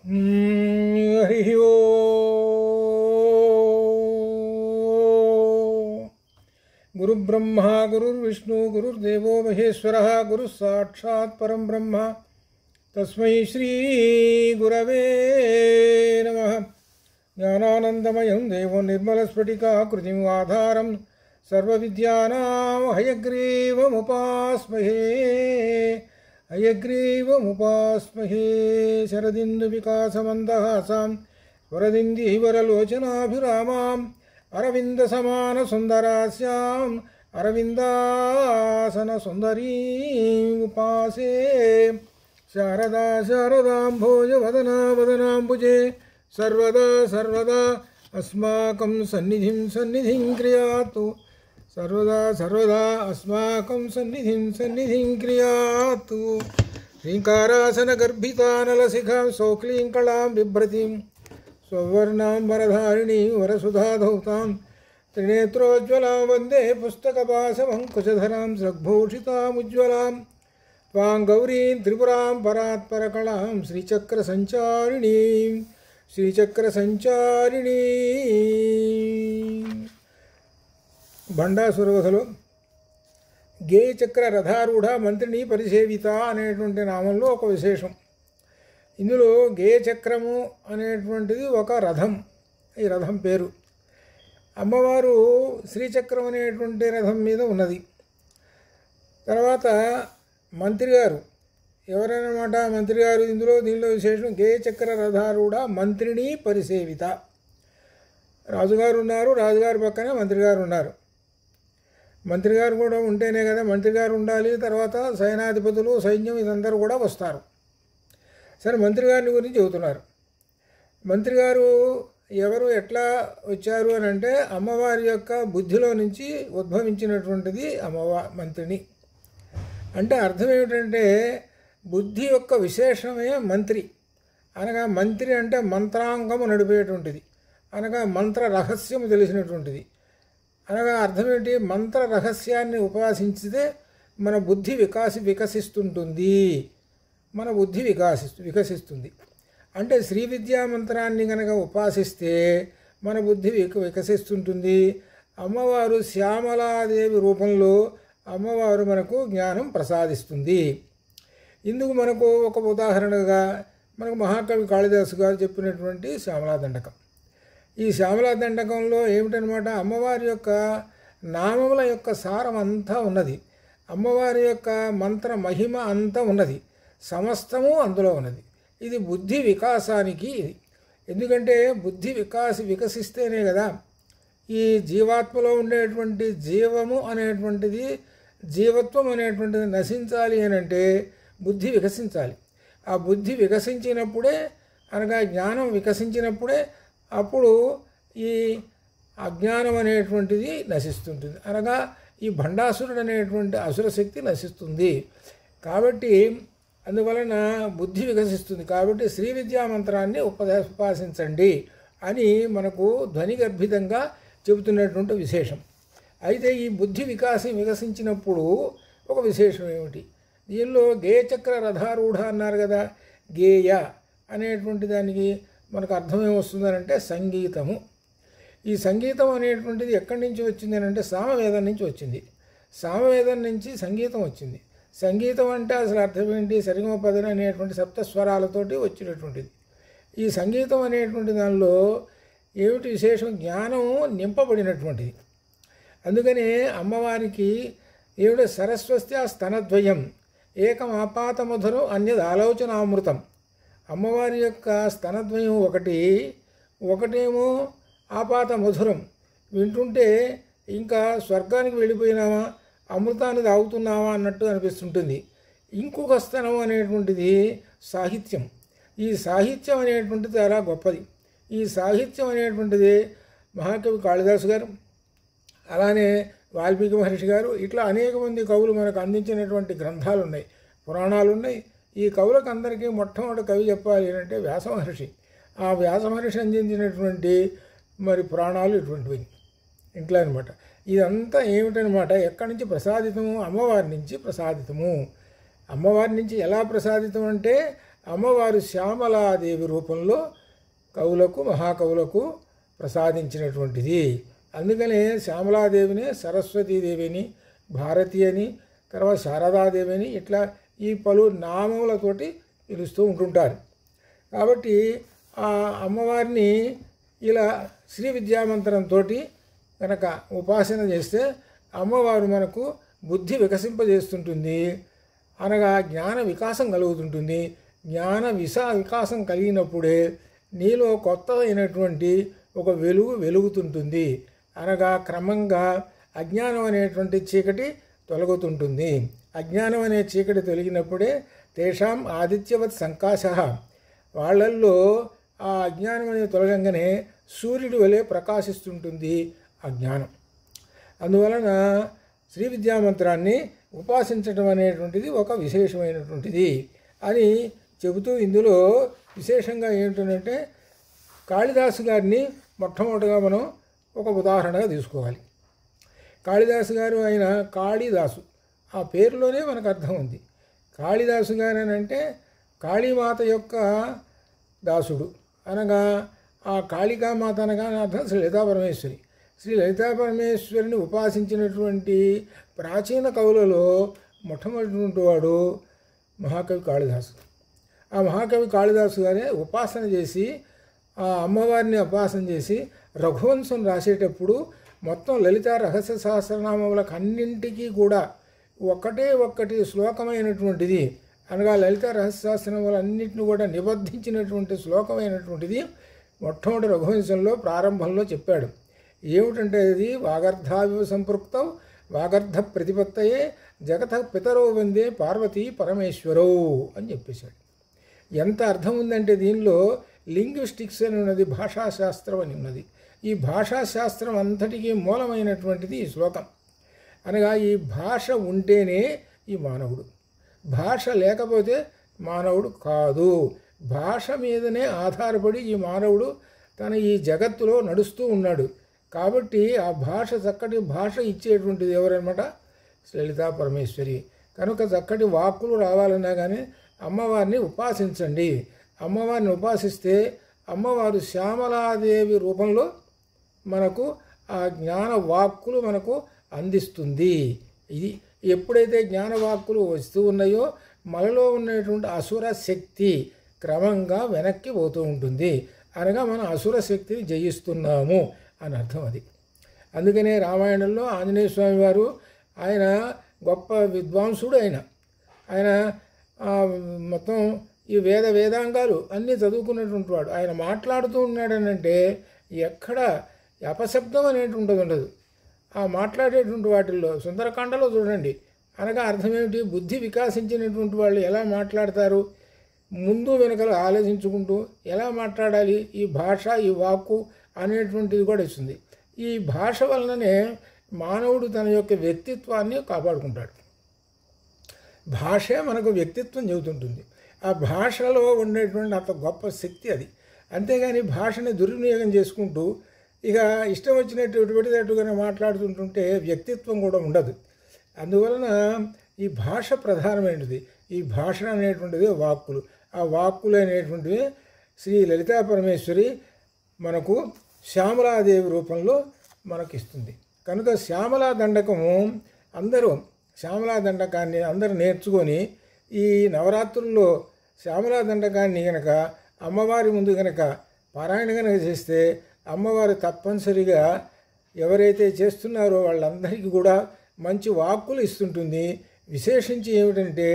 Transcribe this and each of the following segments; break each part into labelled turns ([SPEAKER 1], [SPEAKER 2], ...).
[SPEAKER 1] हरि ओम। गुरुब्रह्मा गुरुर्विष्णु गुरुर्देवो महेश्वरः गुरुः साक्षात् परं ब्रह्म तस्मै श्री गुरवे नमः। ज्ञानानन्दमयं देवं निर्मलस्फटिकाकृतिम् आधारं सर्वविद्यानां हयग्रीवमुपास्महे हयग्रीवमुपास्महे। शरदिन्दुविकासमन्दहासां वरदिन्दीवरलोचनाभिरामाम् अरविन्दसमानसुन्दरास्याम् अरविन्दासनसुन्दरीम् उपासे। शारदा शारदाम्भोजवदना वदनाम्बुजे सर्वदा सर्वदा अस्माकं सन्निधिं क्रियातु। सर्वदा सर्वदा अस्माकं सन्निधिं क्रियातु। श्रीकारासनगर्भितानलशिखां सौक्लीङ्कलां बिभ्रतीं स्ववर्णां वरधारिणीं वरसुधाधौतां त्रिनेत्रोज्ज्वलां वन्दे पुस्तकपाशमङ्कुशधरां सद्भूषितामुज्ज्वलां त्वां गौरीं त्रिपुरां परात्परकलां श्रीचक्रसञ्चारिणी। భండాసురవధలో గేయచక్ర రథారూఢ మంత్రిని పరిసేవిత అనేటువంటి నామంలో ఒక విశేషం. ఇందులో గేయచక్రము అనేటువంటిది ఒక రథం. ఈ రథం పేరు. అమ్మవారు శ్రీచక్రం అనేటువంటి రథం మీద ఉన్నది. తర్వాత మంత్రి గారు ఎవరన్నమాట? మంత్రి గారు. దీనిలో విశేషం గేయచక్ర రథారూఢ మంత్రిని పరిసేవిత. రాజుగారు ఉన్నారు, రాజుగారి పక్కనే మంత్రి గారు ఉన్నారు. మంత్రి గారు కూడా ఉంటేనే కదా, మంత్రి గారు ఉండాలి, తర్వాత సైనాధిపతులు సైన్యం ఇదందరూ కూడా వస్తారు. సరే, మంత్రి గారిని గురించి చెబుతున్నారు. మంత్రి గారు ఎవరు, ఎట్లా వచ్చారు అని అంటే అమ్మవారి యొక్క బుద్ధిలో నుంచి ఉద్భవించినటువంటిది మంత్రిని. అంటే అర్థం ఏమిటంటే బుద్ధి యొక్క విశేషమే మంత్రి అనగా. మంత్రి అంటే మంత్రాంగము నడిపేటువంటిది అనగా, మంత్ర రహస్యము తెలిసినటువంటిది అనగా. అర్థం ఏంటి? మంత్ర రహస్యాన్ని ఉపాసించితే మన బుద్ధి వికసిస్తుంటుంది. మన బుద్ధి వికసిస్తుంది. అంటే శ్రీ విద్యా మంత్రాన్ని కనుక ఉపాసిస్తే మన బుద్ధి వికసిస్తుంటుంది. అమ్మవారు శ్యామలాదేవి రూపంలో అమ్మవారు మనకు జ్ఞానం ప్రసాదిస్తుంది. ఇందుకు మనకు ఒక ఉదాహరణగా మనకు మహాకవి కాళిదాసు గారు చెప్పినటువంటి శ్యామలాదండకం. ఈ శ్యామలాదండకంలో ఏమిటనమాట? అమ్మవారి యొక్క నామముల యొక్క సారం అంతా ఉన్నది. అమ్మవారి యొక్క మంత్ర మహిమ అంతా ఉన్నది. సమస్తము అందులో ఉన్నది. ఇది బుద్ధి వికాసానికి. ఎందుకంటే బుద్ధి వికసిస్తేనే కదా ఈ జీవాత్మలో ఉండేటువంటి జీవము అనేటువంటిది, జీవత్వం అనేటువంటిది నశించాలి అని అంటే బుద్ధి వికసించాలి. ఆ బుద్ధి వికసించినప్పుడే అనగా జ్ఞానం వికసించినప్పుడే అప్పుడు ఈ అజ్ఞానం అనేటువంటిది నశిస్తుంటుంది. అనగా ఈ భండాసురుడు అనేటువంటి అసురశక్తి నశిస్తుంది. కాబట్టి అందువలన బుద్ధి వికసిస్తుంది. కాబట్టి శ్రీ విద్యా మంత్రాన్ని ఉపాసించండి అని మనకు ధ్వనిగర్భితంగా చెబుతున్నటువంటి విశేషం. అయితే ఈ బుద్ధి వికసించినప్పుడు ఒక విశేషం ఏమిటి? దీనిలో గేయచక్ర రథారూఢ అన్నారు కదా. గేయ అనేటువంటి దానికి మనకు అర్థం ఏమొస్తుందనంటే సంగీతము. ఈ సంగీతం అనేటువంటిది ఎక్కడి నుంచి వచ్చింది అని అంటే సామవేదం నుంచి వచ్చింది. సామవేదం నుంచి సంగీతం వచ్చింది. సంగీతం అంటే అసలు అర్థం ఏంటి? సరిగమపద అనేటువంటి సప్తస్వరాలతోటి వచ్చినటువంటిది. ఈ సంగీతం అనేటువంటి దానిలో ఏమిటి విశేషం? జ్ఞానం నింపబడినటువంటిది. అందుకనే అమ్మవారికి ఏమిటో సరస్వస్య స్తనద్వయం ఏకం ఆపాత మధురం అన్యది ఆలోచనామృతం. అమ్మవారి యొక్క స్తనద్వయం ఒకటేమో ఆపాత మధురం. వింటుంటే ఇంకా స్వర్గానికి వెళ్ళిపోయినామా, అమృతాన్ని తాగుతున్నామా అన్నట్టు అనిపిస్తుంటుంది. ఇంకొక స్తనం అనేటువంటిది సాహిత్యం. ఈ సాహిత్యం అనేటువంటిది చాలా గొప్పది. ఈ సాహిత్యం అనేటువంటిది మహాకవి కాళిదాసు గారు, అలానే వాల్మీకి మహర్షి గారు, ఇట్లా అనేక మంది కవులు మనకు అందించినటువంటి గ్రంథాలు ఉన్నాయి, పురాణాలు ఉన్నాయి. ఈ కవులకు అందరికీ మొట్టమొదటి కవి చెప్పాలి అంటే వ్యాస మహర్షి. ఆ వ్యాస మహర్షి అందించినటువంటి మరి పురాణాలు ఇటువంటివి ఇంట్లో అనమాట. ఇదంతా ఏమిటనమాట? ఎక్కడి నుంచి ప్రసాదితము? అమ్మవారి నుంచి ప్రసాదితము. అమ్మవారి నుంచి ఎలా ప్రసాదితం అంటే అమ్మవారు శ్యామలాదేవి రూపంలో కవులకు మహాకవులకు ప్రసాదించినటువంటిది. అందుకనే శ్యామలాదేవిని సరస్వతీదేవిని, భారతి అని, తర్వాత శారదాదేవి అని ఇట్లా ఈ పలు నామములతోటి పిలుస్తూ ఉంటుంటారు. కాబట్టి ఆ అమ్మవారిని ఇలా శ్రీ విద్యామంత్రంతో కనుక ఉపాసన చేస్తే అమ్మవారు మనకు బుద్ధి వికసింపజేస్తుంటుంది, అనగా జ్ఞాన వికాసం కలుగుతుంటుంది. జ్ఞాన వికాసం కలిగినప్పుడే నీలో కొత్తదైనటువంటి ఒక వెలుగుతుంటుంది, అనగా క్రమంగా అజ్ఞానం అనేటువంటి చీకటి తొలగుతుంటుంది. అజ్ఞానం అనే చీకటి తొలగినప్పుడే తేషాం ఆదిత్యవత్ సంకాశ, వాళ్ళల్లో ఆ అజ్ఞానం అనేది తొలగంగానే సూర్యుడి వలె ప్రకాశిస్తుంటుంది ఆ జ్ఞానం. అందువలన శ్రీ విద్యామంత్రాన్ని ఉపాసించడం అనేటువంటిది ఒక విశేషమైనటువంటిది అని చెబుతూ ఇందులో విశేషంగా ఏంటంటే కాళిదాసు గారిని మొట్టమొదటిగా మనం ఒక ఉదాహరణగా తీసుకోవాలి. కాళిదాసు గారు ఆయన కాళిదాసు, ఆ పేరులోనే మనకు అర్థం ఉంది. కాళిదాసు గారు అని అంటే కాళీమాత యొక్క దాసుడు, అనగా ఆ కాళికామాత అనగా అర్థం శ్రీ లలితా పరమేశ్వరి. శ్రీ లలితా పరమేశ్వరిని ఉపాసించినటువంటి ప్రాచీన కవులలో మొట్టమొదటి వాడు మహాకవి కాళిదాసు. ఆ మహాకవి కాళిదాసు గారే ఉపాసన చేసి ఆ అమ్మవారిని ఉపాసన చేసి రఘువంశం రాసేటప్పుడు మొత్తం లలితా రహస్య సహస్రనామములకు అన్నింటికీ కూడా ఒక్కటి శ్లోకమైనటువంటిది, అనగా లలితా రహస్య సహస్రనామాలన్నింటినీ కూడా నిబద్ధించినటువంటి శ్లోకమైనటువంటిది మొట్టమొదటి రఘువంశంలో ప్రారంభంలో చెప్పాడు. ఏమిటంటే అది వాగర్ధావివ సంపృక్తౌ వాగర్ధ ప్రతిపత్తయే జగత పితరో వందే పార్వతీ పరమేశ్వరౌ అని చెప్పేశాడు. ఎంత అర్థం ఉందంటే దీనిలో లింగ్విస్టిక్స్ అని ఉన్నది, భాషాశాస్త్రం అని ఉన్నది. ఈ భాషాశాస్త్రం అంతటికీ మూలమైనటువంటిది ఈ శ్లోకం. అనగా ఈ భాష ఉంటేనే ఈ మానవుడు, భాష లేకపోతే మానవుడు కాదు. భాష మీదనే ఆధారపడి ఈ మానవుడు తన ఈ జగత్తులో నడుస్తూ ఉన్నాడు. కాబట్టి ఆ భాష, చక్కటి భాష ఇచ్చేటువంటిది ఎవరన్నమాట? లలితా పరమేశ్వరి. కనుక చక్కటి వాక్కులు రావాలన్నా కానీ అమ్మవారిని ఉపాసించండి. అమ్మవారిని ఉపాసిస్తే అమ్మవారు శ్యామలాదేవి రూపంలో మనకు ఆ జ్ఞాన వాక్కులు మనకు అందిస్తుంది. ఇది ఎప్పుడైతే జ్ఞానవాక్కులు వస్తూ ఉన్నాయో మనలో ఉన్నటువంటి అసుర శక్తి క్రమంగా వెనక్కి పోతూ ఉంటుంది, అనగా మనం అసుర శక్తిని జయిస్తున్నాము అని అర్థం అది. అందుకనే రామాయణంలో ఆంజనేయ స్వామి వారు ఆయన గొప్ప విద్వాంసుడు. ఆయన మొత్తం ఈ వేదాంగాలు అన్నీ చదువుకున్నటువంటి వాడు. ఆయన మాట్లాడుతూ ఉన్నాడనంటే ఎక్కడ అపశబ్దం అనేటువంటిది ఉండదు. ఆ మాట్లాడేటువంటి వాటిల్లో సుందరకాండలో చూడండి, అనగా అర్థమేమిటి? బుద్ధి వికాసించినటువంటి వాళ్ళు ఎలా మాట్లాడతారు, ముందు వెనుకలు ఆలోచించుకుంటూ ఎలా మాట్లాడాలి, ఈ భాష ఈ వాక్కు అనేటువంటిది కూడా ఇస్తుంది. ఈ భాష వలననే మానవుడు తన యొక్క వ్యక్తిత్వాన్ని కాపాడుకుంటాడు. భాషే మనకు వ్యక్తిత్వం చెబుతుంటుంది. ఆ భాషలో ఉండేటువంటి అంత గొప్ప శక్తి అది. అంతేగాని భాషని దుర్వినియోగం చేసుకుంటూ ఇక ఇష్టం వచ్చినట్టు పెడితేట్టుగానే మాట్లాడుతుంటుంటే వ్యక్తిత్వం కూడా ఉండదు. అందువలన ఈ భాష ప్రధానమైనది. ఈ భాష అనేటువంటిది వాక్కులు. ఆ వాక్కులు అనేటువంటివి శ్రీ లలితా పరమేశ్వరి మనకు శ్యామలాదేవి రూపంలో మనకిస్తుంది. కనుక శ్యామలా దండకము శ్యామలా దండకాన్ని అందరూ నేర్చుకొని ఈ నవరాత్రుల్లో శ్యామలా దండకాన్ని కనుక అమ్మవారి ముందు కనుక పారాయణ కనుక చేస్తే అమ్మవారు తప్పనిసరిగా ఎవరైతే చేస్తున్నారో వాళ్ళందరికీ కూడా మంచి వాక్కులు ఇస్తుంటుంది. విశేషించి ఏమిటంటే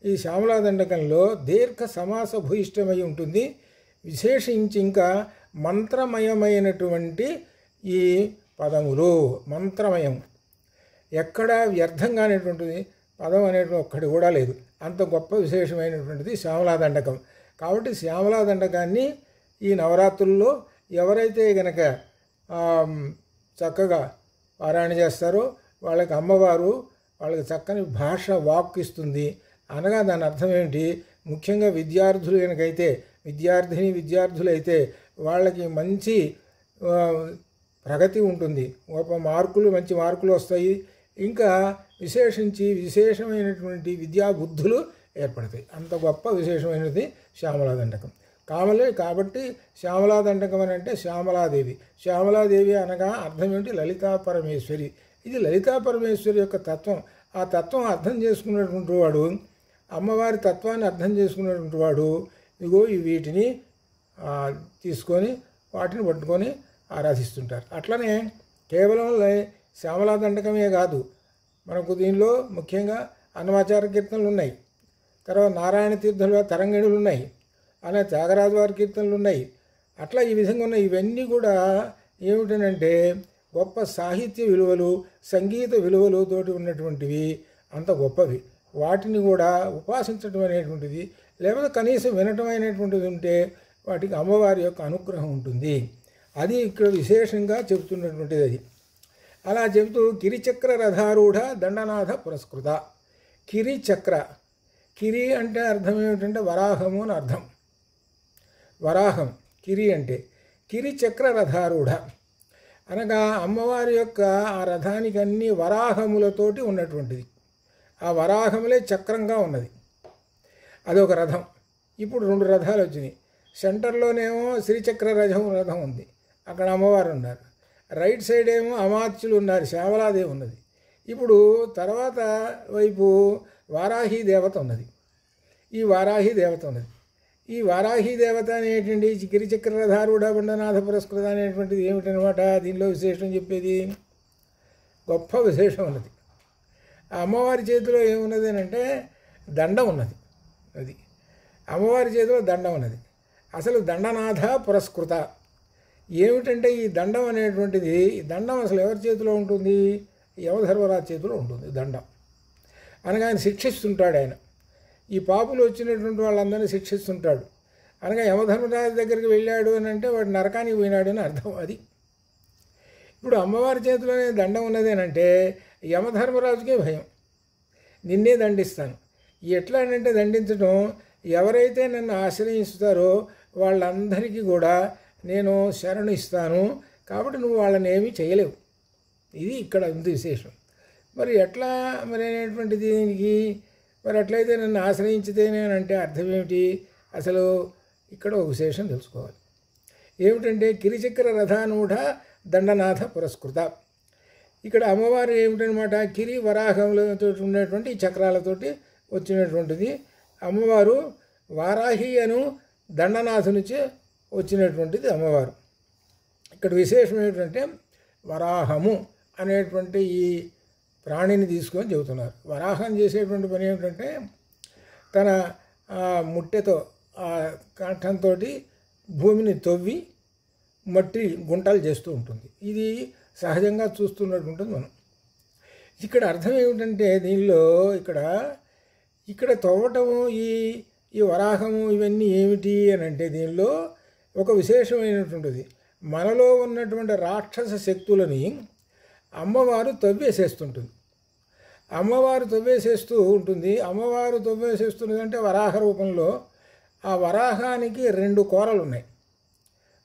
[SPEAKER 1] ఈ శ్యామలా దండకంలో దీర్ఘ సమాస భూయిష్టమై ఉంటుంది. విశేషించి ఇంకా మంత్రమయమైనటువంటి ఈ పదములు, మంత్రమయం, ఎక్కడా వ్యర్థంగానేటువంటిది పదం అనేటువంటి ఒక్కటి కూడా లేదు. అంత గొప్ప విశేషమైనటువంటిది శ్యామలా దండకం. కాబట్టి శ్యామలా దండకాన్ని ఈ నవరాత్రుల్లో ఎవరైతే గనక చక్కగా పారాయణ చేస్తారో వాళ్ళకి అమ్మవారు వాళ్ళకి చక్కని భాష వాక్కు ఇస్తుంది. అనగా దాని అర్థం ఏంటి? ముఖ్యంగా విద్యార్థులు కనుకైతే, విద్యార్థులైతే వాళ్ళకి మంచి ప్రగతి ఉంటుంది, మంచి మార్కులు వస్తాయి. ఇంకా విశేషమైనటువంటి విద్యాబుద్ధులు ఏర్పడతాయి. అంత గొప్ప విశేషమైనది శ్యామలాదండకం. కాబట్టి శ్యామలాదండకం అని అంటే శ్యామలాదేవి. శ్యామలాదేవి అనగా అర్థం ఏమిటి? లలితా పరమేశ్వరి. ఇది లలితా పరమేశ్వరి యొక్క తత్వం. ఆ తత్వం అర్థం చేసుకున్నటువంటి వాడు, అమ్మవారి తత్వాన్ని అర్థం చేసుకున్నటువంటి వాడు ఇగో వీటిని తీసుకొని వాటిని పట్టుకొని ఆరాధిస్తుంటారు. అట్లనే కేవలం శ్యామలాదండకమే కాదు, మనకు దీనిలో ముఖ్యంగా అన్నమాచార కీర్తనలు ఉన్నాయి, తర్వాత నారాయణ తీర్థుల తరంగిణులు ఉన్నాయి, అలా త్యాగరాజు వారి కీర్తనలు ఉన్నాయి. అట్లా ఈ విధంగా ఉన్నాయి. ఇవన్నీ కూడా ఏమిటనంటే గొప్ప సాహిత్య విలువలు, సంగీత విలువలు తోటి ఉన్నటువంటివి, అంత గొప్పవి. వాటిని కూడా ఉపాసించడం అనేటువంటిది, లేకపోతే కనీసం వినటం అనేటువంటిది ఉంటే వాటికి అమ్మవారి యొక్క అనుగ్రహం ఉంటుంది. అది ఇక్కడ విశేషంగా చెబుతున్నటువంటిది. అది అలా చెబుతూ గిరిచక్ర రథారూఢ దండనాథ పురస్కృత. గిరిచక్ర, కిరి అంటే అర్థం ఏమిటంటే వరాహము అని అర్థం. వరాహం కిరి అంటే. గిరిచక్ర రథారూఢ అనగా అమ్మవారి యొక్క ఆ రథానికి అన్ని వరాహములతోటి ఉన్నటువంటిది. ఆ వరాహములే చక్రంగా ఉన్నది. అదొక రథం. ఇప్పుడు 2 రథాలు వచ్చినాయి. సెంటర్లోనేమో శ్రీచక్ర రథం ఉంది, అక్కడ అమ్మవారు ఉన్నారు. రైట్ సైడ్ ఏమో అమాత్యులు ఉన్నారు, శ్యామలాదేవి ఉన్నది. ఇప్పుడు తర్వాత వైపు వారాహి దేవత ఉన్నది. ఈ వారాహి దేవత అనేటువంటి గిరిచక్ర రథారూఢ దండనాథ పురస్కృత అనేటువంటిది ఏమిటనమాట? దీనిలో విశేషం చెప్పేది గొప్ప విశేషం ఉన్నది. ఆ అమ్మవారి చేతిలో ఏమున్నది అని అంటే దండం ఉన్నది. అది అమ్మవారి చేతిలో దండం ఉన్నది. అసలు దండనాథ పురస్కృత ఏమిటంటే ఈ దండం అనేటువంటిది, ఈ దండం అసలు ఎవరి చేతిలో ఉంటుంది? యమధర్మరాజు చేతిలో ఉంటుంది దండం. అనగా ఆయన శిక్షిస్తుంటాడు. ఆయన ఈ పాపులు వచ్చినటువంటి వాళ్ళందరినీ శిక్షిస్తుంటాడు. అనగా యమధర్మరాజు దగ్గరికి వెళ్ళాడు అని అంటే వాడు నరకానికి పోయినాడు అని అర్థం. అది ఇప్పుడు అమ్మవారి చేతిలోనే దండం ఉన్నది అని అంటే యమధర్మరాజుకే భయం, నిన్నే దండిస్తాను. ఎట్లా అంటే దండించడం, ఎవరైతే నన్ను ఆశ్రయిస్తారో వాళ్ళందరికీ కూడా నేను శరణు ఇస్తాను, కాబట్టి నువ్వు వాళ్ళని ఏమీ చేయలేవు. ఇది ఇక్కడ ఉంది విశేషం. మరి ఎట్లా మరి అనేటువంటి దీనికి మరి అట్లయితే నన్ను ఆశ్రయించితేనే అంటే అర్థం ఏమిటి? అసలు ఇక్కడ ఒక విశేషం తెలుసుకోవాలి. ఏమిటంటే గిరిచక్ర రథానూఢ దండనాథ పురస్కృత. ఇక్కడ అమ్మవారు ఏమిటనమాట? కిరి వరాహములతో ఉండేటువంటి చక్రాలతోటి వచ్చినటువంటిది అమ్మవారు. వారాహి అను దండనాథునిచే వచ్చినటువంటిది అమ్మవారు. ఇక్కడ విశేషం ఏమిటంటే వరాహము అనేటువంటి ఈ ప్రాణిని తీసుకొని చెబుతున్నారు. వరాహం చేసేటువంటి పని ఏమిటంటే తన ముట్టెతో ఆ కంఠంతో భూమిని తవ్వి మట్టి గుంటలు చేస్తూ ఉంటుంది. ఇది సహజంగా చూస్తున్నట్టుంటుంది మనం. ఇక్కడ అర్థం ఏమిటంటే దీనిలో ఇక్కడ తవ్వటము ఈ వరాహము ఇవన్నీ ఏమిటి అని అంటే దీనిలో ఒక విశేషమైనటువంటిది. మనలో ఉన్నటువంటి రాక్షస శక్తులని అమ్మవారు తవ్వేసేస్తుంటుంది. అమ్మవారు తవ్వేసేస్తూ ఉంటుంది. అమ్మవారు తవ్వేసేస్తున్నది అంటే వరాహ రూపంలో. ఆ వరాహానికి 2 కోరలు ఉన్నాయి.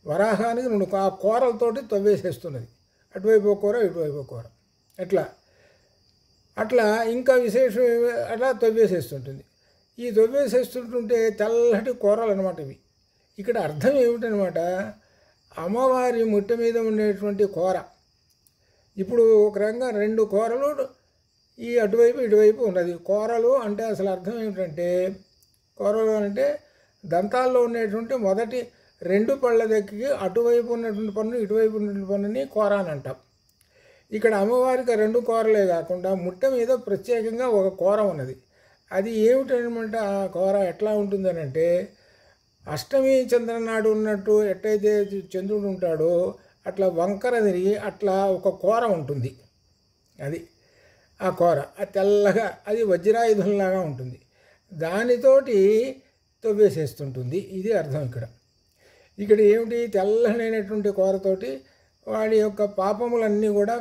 [SPEAKER 1] వరాహానికి 2 ఆ కోరలతోటి తవ్వేసేస్తున్నది. అటువైపు కూర ఇటువైపు కూర. అట్లా ఇంకా విశేషం అట్లా తవ్వేసేస్తుంటుంది. ఈ తవ్వేసేస్తుంటుంటే తెల్లటి కూరలు అనమాట ఇవి. ఇక్కడ అర్థం ఏమిటనమాట? అమ్మవారి ముట్టె మీద ఉండేటువంటి కూర. ఇప్పుడు ఒక రకంగా 2 కూరలు ఈ అటువైపు ఇటువైపు ఉన్నది. కూరలు అంటే అసలు అర్థం ఏమిటంటే, కూరలు అంటే దంతాల్లో ఉండేటువంటి మొదటి 2 పళ్ళ దగ్గరికి అటువైపు ఉన్నటువంటి పన్ను ఇటువైపు ఉన్నటువంటి పన్నుని కూర అని అంటాం. ఇక్కడ అమ్మవారికి 2 కూరలే కాకుండా ముట్టె మీద ప్రత్యేకంగా ఒక కూర ఉన్నది. అది ఏమిటనమాట? ఆ కూర ఎట్లా ఉంటుందని అంటే అష్టమి చంద్రనాడు ఉన్నట్టు ఎట్టయితే చంద్రుడు ఉంటాడో అట్లా వంకర తిరిగి అట్లా ఒక కూర ఉంటుంది. అది ఆ కూర అది తెల్లగా, అది వజ్రాయుధంలాగా ఉంటుంది. దానితోటి తవ్వేసేస్తుంటుంది. ఇది అర్థం. ఇక్కడ ఏమిటి? తెల్లనైనటువంటి కూరతోటి వాడి యొక్క పాపములన్నీ కూడా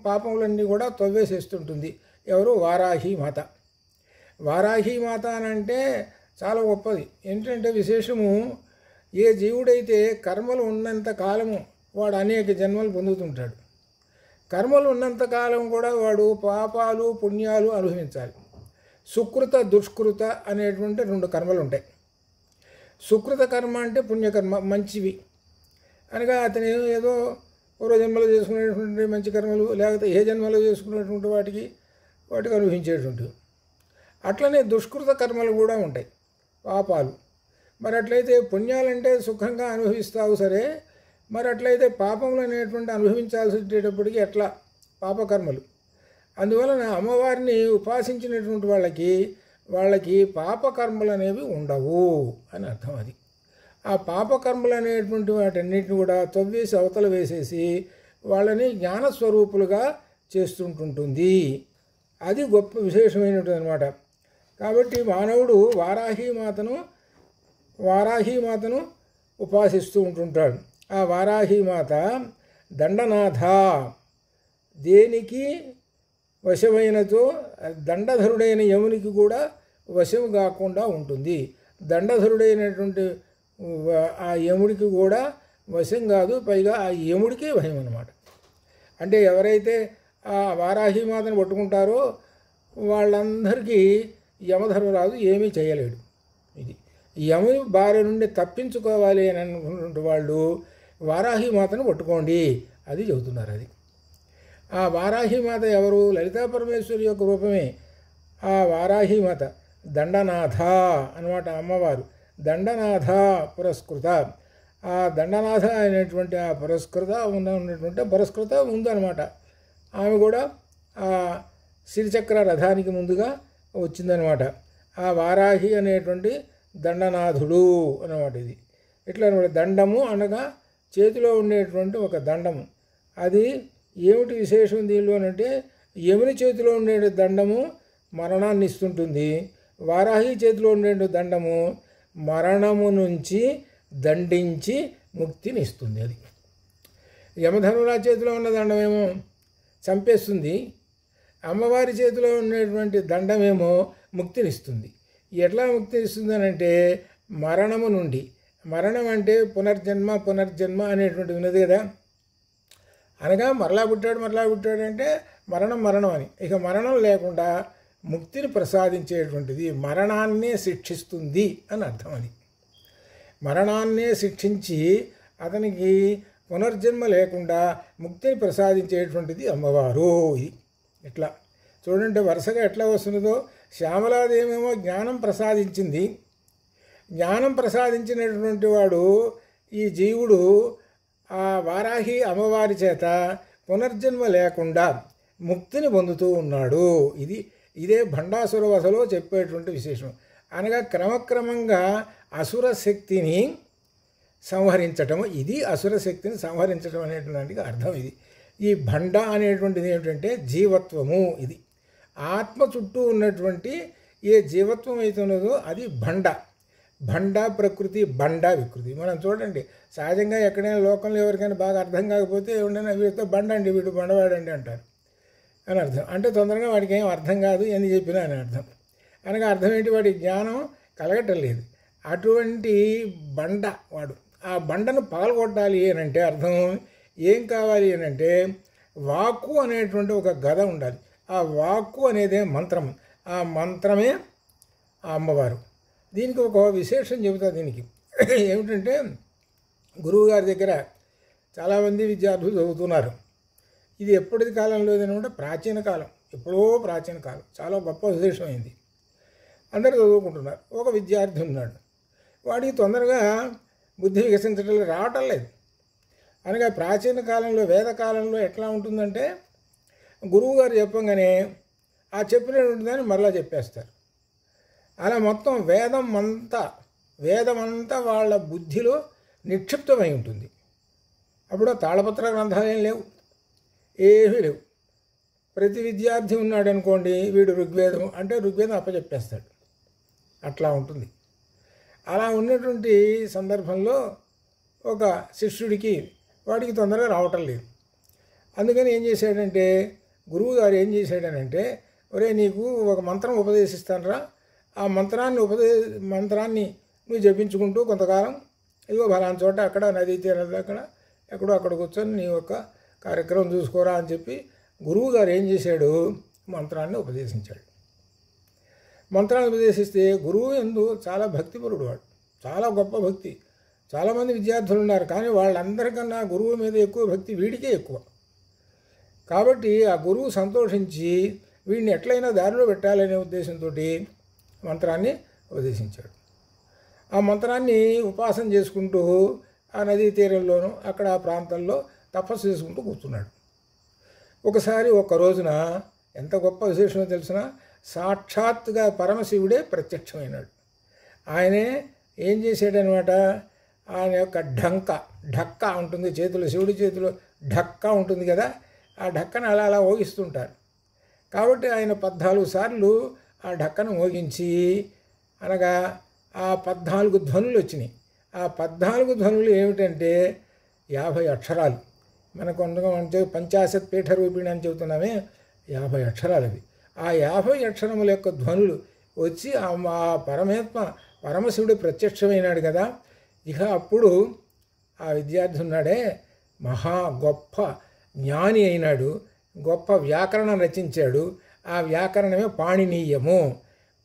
[SPEAKER 1] పాపములన్నీ కూడా తవ్వేసేస్తుంటుంది. ఎవరు? వారాహి మాత. వారాహి మాత అని అంటే చాలా గొప్పది. ఏంటంటే విశేషము, ఏ జీవుడైతే కర్మలు ఉన్నంత కాలము వాడు అనేక జన్మలు పొందుతుంటాడు. కర్మలు ఉన్నంతకాలం కూడా వాడు పాపాలు పుణ్యాలు అనుభవించాలి. సుకృత దుష్కృత అనేటువంటి రెండు కర్మలు ఉంటాయి. సుకృత కర్మ అంటే పుణ్యకర్మ, మంచివి అనగా అతను ఏదో పూర్వ జన్మలో చేసుకునేటువంటి మంచి కర్మలు, లేకపోతే ఏ జన్మలో చేసుకునేటువంటి వాటికి అనుభవించేటువంటివి. అట్లనే దుష్కృత కర్మలు కూడా ఉంటాయి, పాపాలు. మరి అట్లయితే పుణ్యాలంటే సుఖంగా అనుభవిస్తావు సరే, మరి అట్లయితే పాపములు అనేటువంటి అనుభవించాల్సి వచ్చేటప్పటికి ఎట్లా పాపకర్మలు. అందువలన అమ్మవారిని ఉపాసించినటువంటి వాళ్ళకి పాపకర్మలు అనేవి ఉండవు అని అర్థం. అది ఆ పాపకర్మలు అనేటువంటి వాటన్నిటిని కూడా తవ్వేసి అవతల వేసేసి వాళ్ళని జ్ఞానస్వరూపులుగా చేస్తుంటుంటుంది. అది గొప్ప విశేషమైనటువంటి అనమాట. కాబట్టి మానవుడు వారాహీమాతను ఉపాసిస్తూ ఉంటుంటాడు. ఆ వారాహీమాత దండనాథ, దేనికి వశమైనతో దండధరుడైన యమునికి కూడా వశము కాకుండా ఉంటుంది. దండధరుడైనటువంటి ఆ యముడికి కూడా వశం కాదు, పైగా ఆ యముడికే భయం అన్నమాట. అంటే ఎవరైతే ఆ వారాహీమాతను పట్టుకుంటారో వాళ్ళందరికీ యమధర్మరాజు ఏమీ చేయలేడు. ఇది యముని బారి నుండి తప్పించుకోవాలి అని అనుకున్నటువంటి వాళ్ళు వారాహీమాతను పట్టుకోండి అది చెబుతున్నారు. అది ఆ వారాహీమాత ఎవరు? లలితా పరమేశ్వరి యొక్క రూపమే ఆ వారాహీమాత. దండనాథ అన్నమాట అమ్మవారు. దండనాథ పురస్కృత. ఆ దండనాథ అనేటువంటి ఆ పురస్కృత ఉందన్నమాట. ఆమె కూడా ఆ శ్రీచక్ర రథానికి ముందుగా వచ్చిందనమాట. ఆ వారాహి అనేటువంటి దండనాథుడు అన్నమాట. ఇది ఇట్లా అనమాట. దండము అనగా చేతిలో ఉండేటువంటి ఒక దండము. అది ఏమిటి విశేషం దీనిలోనంటే, యముని చేతిలో ఉండే దండము మరణాన్ని ఇస్తుంటుంది, వారాహి చేతిలో ఉండే దండము మరణము నుంచి దండించి ముక్తిని ఇస్తుంది. అది యమధర్మరాజు చేతిలో ఉన్న దండమేమో చంపేస్తుంది, అమ్మవారి చేతిలో ఉండేటువంటి దండమేమో ముక్తినిస్తుంది. ఎట్లా ముక్తినిస్తుంది అని అంటే మరణము నుండి. మరణం అంటే పునర్జన్మ అనేటువంటి ఉన్నది కదా. అనగా మరలా పుట్టాడు అంటే మరణం అని. ఇక మరణం లేకుండా ముక్తిని ప్రసాదించేటువంటిది, మరణాన్నే శిక్షిస్తుంది అని అర్థం. అది మరణాన్నే శిక్షించి అతనికి పునర్జన్మ లేకుండా ముక్తిని ప్రసాదించేటువంటిది అమ్మవారు. ఇది ఇట్లా చూడండి వరుసగా ఎట్లా వస్తున్నదో. శ్యామలాదేమేమో జ్ఞానం ప్రసాదించింది. జ్ఞానం ప్రసాదించినటువంటి వాడు ఈ జీవుడు ఆ వారాహి అమ్మవారి చేత పునర్జన్మ లేకుండా ముక్తిని పొందుతూ ఉన్నాడు. ఇదే భండాసుర వధలో చెప్పేటువంటి విశేషం. అనగా క్రమక్రమంగా అసుర శక్తిని సంహరించటము. ఇది అసుర శక్తిని సంహరించడం అనేటువంటి అర్థం. ఈ భండ అనేటువంటిది ఏమిటంటే జీవత్వము. ఇది ఆత్మ చుట్టూ ఉన్నటువంటి ఏ జీవత్వం అయితే ఉన్నదో అది భండ ప్రకృతి, బండ వికృతి. మనం చూడండి సహజంగా ఎక్కడైనా లోకంలో ఎవరికైనా బాగా అర్థం కాకపోతే ఏమైనా వీడితో బండండి, వీడు బండవాడండి అంటారు అని అర్థం. అంటే తొందరగా వాడికి ఏం అర్థం కాదు అని చెప్పినా అని అర్థం. అనగా అర్థం ఏంటి? వాడి జ్ఞానం కలగటం లేదు. అటువంటి బండ వాడు. ఆ బండను పగలగొట్టాలి అని అంటే అర్థం ఏం కావాలి అని అంటే వాక్కు అనేటువంటి ఒక గద ఉండాలి. ఆ వాక్కు అనేదే మంత్రం. ఆ మంత్రమే ఆ అమ్మవారు. దీనికి ఒక విశేషం చెబుతా. దీనికి ఏమిటంటే గురువుగారి దగ్గర చాలామంది విద్యార్థులు చదువుతున్నారు. ఇది ఎప్పటి కాలంలో ఏదంటే ప్రాచీన కాలం, ఎప్పుడో ప్రాచీన కాలం, చాలా గొప్ప విశేషమైంది. అందరూ చదువుకుంటున్నారు. ఒక విద్యార్థి ఉన్నాడు, వాడికి తొందరగా బుద్ధి వికసించడం రావటం లేదు. అనగా ప్రాచీన కాలంలో వేదకాలంలో ఎట్లా ఉంటుందంటే గురువుగారు చెప్పంగానే ఆ చెప్పినటువంటి దాన్ని మరలా చెప్పేస్తారు. అలా మొత్తం వేదమంతా వాళ్ళ బుద్ధిలో నిక్షిప్తమై ఉంటుంది. అప్పుడు తాళపత్ర గ్రంథాలు ఏం లేవు, ఏమీ లేవు. ప్రతి విద్యార్థి ఉన్నాడు అనుకోండి, వీడు ఋగ్వేదం అంటే ఋగ్వేదం అప్పచెప్పేస్తాడు. అట్లా ఉంటుంది. అలా ఉన్నటువంటి సందర్భంలో ఒక శిష్యుడికి వాడికి తొందరగా రావటం లేదు. అందుకని ఏం చేశాడంటే గురువుగారు ఏం చేశాడనంటే, ఒరే నీకు ఒక మంత్రం ఉపదేశిస్తానరా, ఆ మంత్రాన్ని నువ్వు జపించుకుంటూ కొంతకాలం ఇదిగో ఫలానా చోట అక్కడ నదీ తీరాలు అక్కడ కూర్చొని నీ యొక్క కార్యక్రమం చూసుకోరా అని చెప్పి గురువుగారు ఏం చేశాడు, మంత్రాన్ని ఉపదేశించాడు. మంత్రాన్ని ఉపదేశిస్తే గురువు యందు చాలా భక్తిపరుడు వాడు, చాలా గొప్ప భక్తి. చాలామంది విద్యార్థులు ఉన్నారు, కానీ వాళ్ళందరికన్నా గురువు మీద ఎక్కువ భక్తి వీడికే ఎక్కువ. కాబట్టి ఆ గురువు సంతోషించి వీడిని ఎట్లయినా దారిలో పెట్టాలనే ఉద్దేశంతో మంత్రాన్ని ఉపదేశించాడు. ఆ మంత్రాన్ని ఉపాసన చేసుకుంటూ ఆ నదీ తీరంలోనూ అక్కడ ఆ ప్రాంతంలో తపస్సు చేసుకుంటూ కూర్చున్నాడు. ఒకసారి ఒక రోజున ఎంత గొప్ప విశేషమో తెలిసిన, సాక్షాత్తుగా పరమశివుడే ప్రత్యక్షమైనాడు. ఆయనే ఏం చేశాడనమాట, ఆయన యొక్క ఢక్క ఉంటుంది చేతిలో, శివుడి చేతిలో ఢక్క ఉంటుంది కదా, ఆ ఢక్కను అలా అలా మోగిస్తుంటారు. కాబట్టి ఆయన 14 సార్లు ఆ ఢక్కను మోగించి, అనగా ఆ 14 ధ్వనులు వచ్చినాయి. ఆ 14 ధ్వనులు ఏమిటంటే 50 అక్షరాలు. మనకు అంటే పంచాశత్ పీఠ రూపిణి అని చెబుతున్నామే, 50 అక్షరాలు అవి. ఆ 50 అక్షరముల యొక్క ధ్వనులు వచ్చి ఆ పరమశివుడు ప్రత్యక్షమైనాడు కదా. ఇక అప్పుడు ఆ విద్యార్థి ఉన్నాడే మహా గొప్ప జ్ఞాని అయినాడు, గొప్ప వ్యాకరణం రచించాడు. ఆ వ్యాకరణమే పాణినీయము.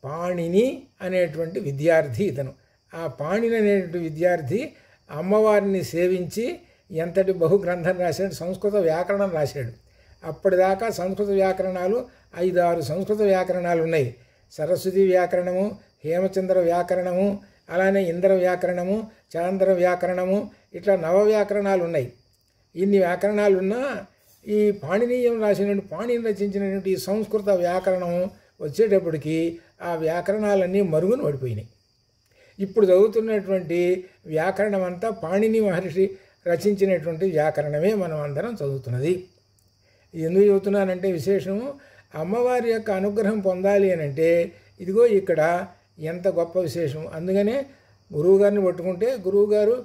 [SPEAKER 1] పాణిని అనేటువంటి విద్యార్థి ఇతను. ఆ పాణిని అనేటువంటి విద్యార్థి అమ్మవారిని సేవించి ఎంతటి బహుగ్రంథం రాశాడు, సంస్కృత వ్యాకరణం రాశాడు. అప్పటిదాకా సంస్కృత వ్యాకరణాలు 5-6 సంస్కృత వ్యాకరణాలు ఉన్నాయి. సరస్వతి వ్యాకరణము, హేమచంద్ర వ్యాకరణము, అలానే ఇంద్ర వ్యాకరణము, చాంద్ర వ్యాకరణము, ఇట్లా నవ వ్యాకరణాలు ఉన్నాయి. ఇన్ని వ్యాకరణాలు ఉన్నా ఈ పాణినీయం పాణిని రచించినటువంటి ఈ సంస్కృత వ్యాకరణం వచ్చేటప్పటికి ఆ వ్యాకరణాలన్నీ మరుగున పడిపోయినాయి. ఇప్పుడు చదువుతున్నటువంటి వ్యాకరణం అంతా పాణిని మహర్షి రచించినటువంటి వ్యాకరణమే మనం అందరం చదువుతున్నది. ఎందుకు చదువుతున్నానంటే విశేషము, అమ్మవారి యొక్క అనుగ్రహం పొందాలి అని అంటే ఇదిగో ఇక్కడ ఎంత గొప్ప విశేషం. అందుకనే గురువుగారిని పట్టుకుంటే గురువుగారు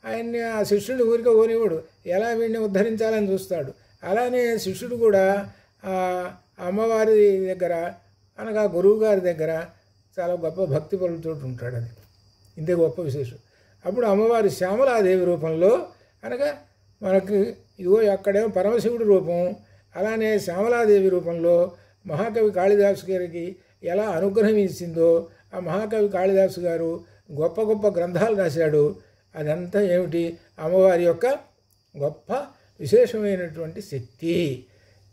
[SPEAKER 1] ఆయన్ని ఆ శిష్యుడు ఊరికే ఓనివాడు, ఎలా వీడిని ఉద్ధరించాలని చూస్తాడు. అలానే శిష్యుడు కూడా ఆ అమ్మవారి దగ్గర అనగా గురువుగారి దగ్గర చాలా గొప్ప భక్తి పరులతో ఉంటాడు. అది ఇంతే గొప్ప విశేషం. అప్పుడు అమ్మవారి శ్యామలాదేవి రూపంలో అనగా మనకి ఇదిగో అక్కడేమో పరమశివుడి రూపం, అలానే శ్యామలాదేవి రూపంలో మహాకవి కాళిదాసు గారికి ఎలా అనుగ్రహం ఇచ్చిందో ఆ మహాకవి కాళిదాసు గారు గొప్ప గొప్ప గ్రంథాలు రాశాడు. అదంతా ఏమిటి, అమ్మవారి యొక్క గొప్ప విశేషమైనటువంటి శక్తి.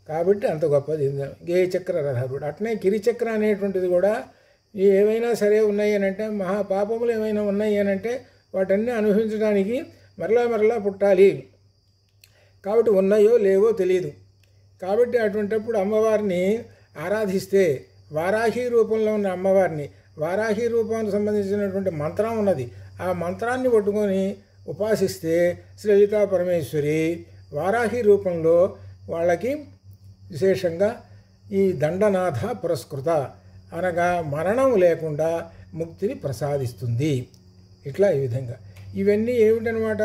[SPEAKER 1] కాబట్టి అంత గొప్పది గేయచక్ర రథారుడు. అట్నే కిరిచక్ర అనేటువంటిది కూడా ఏవైనా సరే ఉన్నాయి అని అంటే, మహాపాపములు ఏమైనా ఉన్నాయి అని అంటే వాటన్నీ అనుభవించడానికి మరలా పుట్టాలి. కాబట్టి ఉన్నాయో లేవో తెలియదు. కాబట్టి అటువంటిప్పుడు అమ్మవారిని ఆరాధిస్తే, వారాహి రూపంలో ఉన్న అమ్మవారిని, వారాహి రూపానికి సంబంధించినటువంటి మంత్రం ఉన్నది, ఆ మంత్రాన్ని పట్టుకొని ఉపాసిస్తే శ్రీ లలితా పరమేశ్వరి వారాహి రూపంలో వాళ్ళకి విశేషంగా ఈ దండనాథ పురస్కృత అనగా మరణం లేకుండా ముక్తిని ప్రసాదిస్తుంది. ఇట్లా ఈ విధంగా ఇవన్నీ ఏమిటనమాట,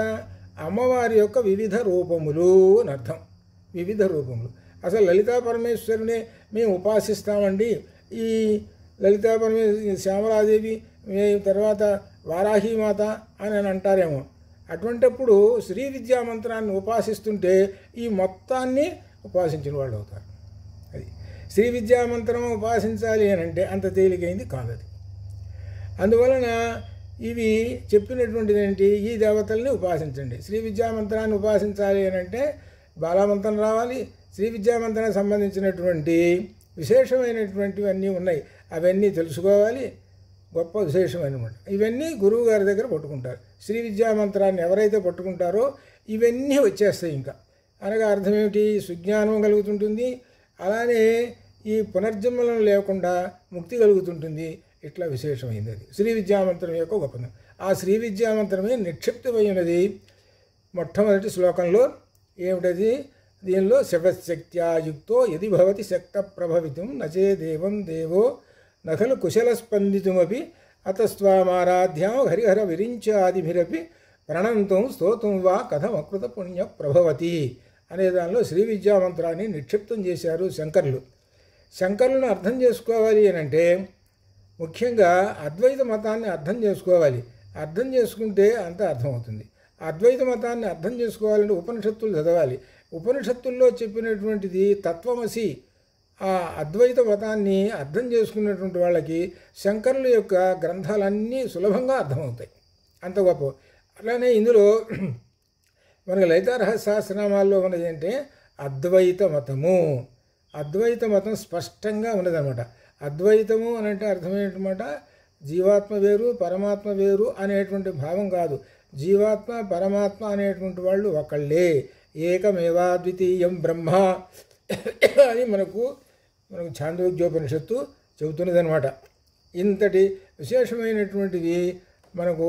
[SPEAKER 1] అమ్మవారి యొక్క వివిధ రూపములు అని అర్థం. వివిధ రూపములు. అసలు లలితా పరమేశ్వరునే మేము ఉపాసిస్తామండి, ఈ లలితా పరమేశ్వరి శ్యామలాదేవి తర్వాత వారాహిమాత అని అంటారేమో. అటువంటిప్పుడు శ్రీ విద్యా మంత్రాన్ని ఉపాసిస్తుంటే ఈ మొత్తాన్ని ఉపాసించిన వాళ్ళు అవుతారు. అది శ్రీ విద్యా మంత్రం ఉపాసించాలి అని అంటే అంత తేలికైంది కాదు అది. అందువలన ఇవి చెప్పినటువంటిది ఏంటి, ఈ దేవతల్ని ఉపాసించండి. శ్రీ విద్యా మంత్రాన్ని ఉపాసించాలి అని అంటే బాలామంత్రం రావాలి. శ్రీ విద్యా మంత్రానికి సంబంధించినటువంటి విశేషమైనటువంటివన్నీ ఉన్నాయి, అవన్నీ తెలుసుకోవాలి. గొప్ప విశేషమైనమాట. ఇవన్నీ గురువు గారి దగ్గర పట్టుకుంటారు. శ్రీ విద్యా మంత్రాన్ని ఎవరైతే పట్టుకుంటారో ఇవన్నీ వచ్చేస్తాయి. ఇంకా అనగా అర్థం ఏమిటి, సుజ్ఞానం కలుగుతుంటుంది, అలానే ఈ పునర్జన్మలం లేకుండా ముక్తి కలుగుతుంటుంది. ఇట్లా విశేషమైంది అది శ్రీ విద్యామంత్రం యొక్క గొప్పదనం. ఆ శ్రీ విద్యామంత్రమే నిక్షిప్తమైనది మొట్టమొదటి శ్లోకంలో. ఏమిటది, దీనిలో శివశక్త్యాయుక్తో యది భవతి శక్త ప్రభవితం నచే దేవం దేవో నఖలు కుశల స్పందితుమపి అతస్వామారాధ్యాం హరిహర విరించాదిభిరపి ప్రణంతం స్తోతం వా కథమకృత పుణ్య ప్రభవతి అనే దానిలో శ్రీ విద్యామంత్రాన్ని నిక్షిప్తం చేశారు శంకరులు. శంకరులను అర్థం చేసుకోవాలి అని అంటే ముఖ్యంగా అద్వైత మతాన్ని అర్థం చేసుకోవాలి. అర్థం చేసుకుంటే అంతా అర్థమవుతుంది. అద్వైత మతాన్ని అర్థం చేసుకోవాలంటే ఉపనిషత్తులు చదవాలి. ఉపనిషత్తుల్లో చెప్పినటువంటిది తత్వమసి ఆ అద్వైత మతాన్ని అర్థం చేసుకున్నటువంటి వాళ్ళకి శంకరుల యొక్క గ్రంథాలన్నీ సులభంగా అర్థమవుతాయి, అంత గొప్ప. అలానే ఇందులో మనకి లలితా రహస్య సహస్రనామాల్లో ఉన్నది ఏంటంటే అద్వైత మతము. అద్వైత మతం స్పష్టంగా ఉన్నదన్నమాట. అద్వైతము అని అంటే అర్థమేంటన్నమాట, జీవాత్మ వేరు పరమాత్మ వేరు అనేటువంటి భావం కాదు. జీవాత్మ పరమాత్మ అనేటువంటి వాళ్ళు ఒకళ్ళే, ఏకమేవాద్వితీయం బ్రహ్మ అని మనకు ఛాందోగ్యోపనిషత్తు చెబుతున్నదనమాట. ఇంతటి విశేషమైనటువంటివి మనకు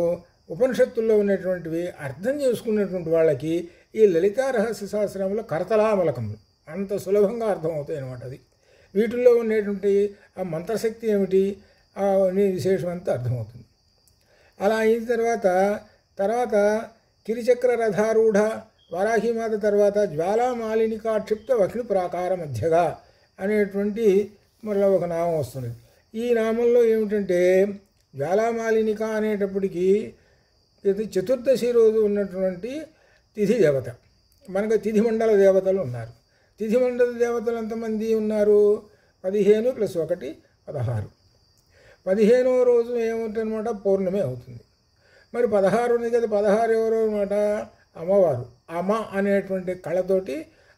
[SPEAKER 1] ఉపనిషత్తుల్లో ఉన్నటువంటివి అర్థం చేసుకున్నటువంటి వాళ్ళకి ఈ లలితా రహస్య సహస్రంలో కరతలామలకములు అంత సులభంగా అర్థమవుతాయి అన్నమాట. అది వీటిల్లో ఉండేటువంటి ఆ మంత్రశక్తి ఏమిటి అనే విశేషం అంతా అర్థమవుతుంది. అలా అయిన తర్వాత కిరిచక్ర రథారూఢ వారాహిమాత తర్వాత జ్వాలామాలినికాక్షిప్త వకిలి ప్రాకార మధ్యగా అనేటువంటి మరలా ఒక నామం వస్తుంది. ఈ నామంలో ఏమిటంటే జ్వాలామాలినిక అనేటప్పటికీ ఇది చతుర్దశి రోజు ఉన్నటువంటి తిథి దేవత. మనకు తిథి మండల దేవతలు ఉన్నారు. తిథి మండల దేవతలు ఎంతమంది ఉన్నారు? 15 + 1 16. 15వ రోజు ఏమవుతుందన్నమాట, పౌర్ణమి అవుతుంది. మరి 16 ఉంది కదా, 16 ఎవరు అనమాట, అమ్మవారు. అమ అనేటువంటి కళతోటి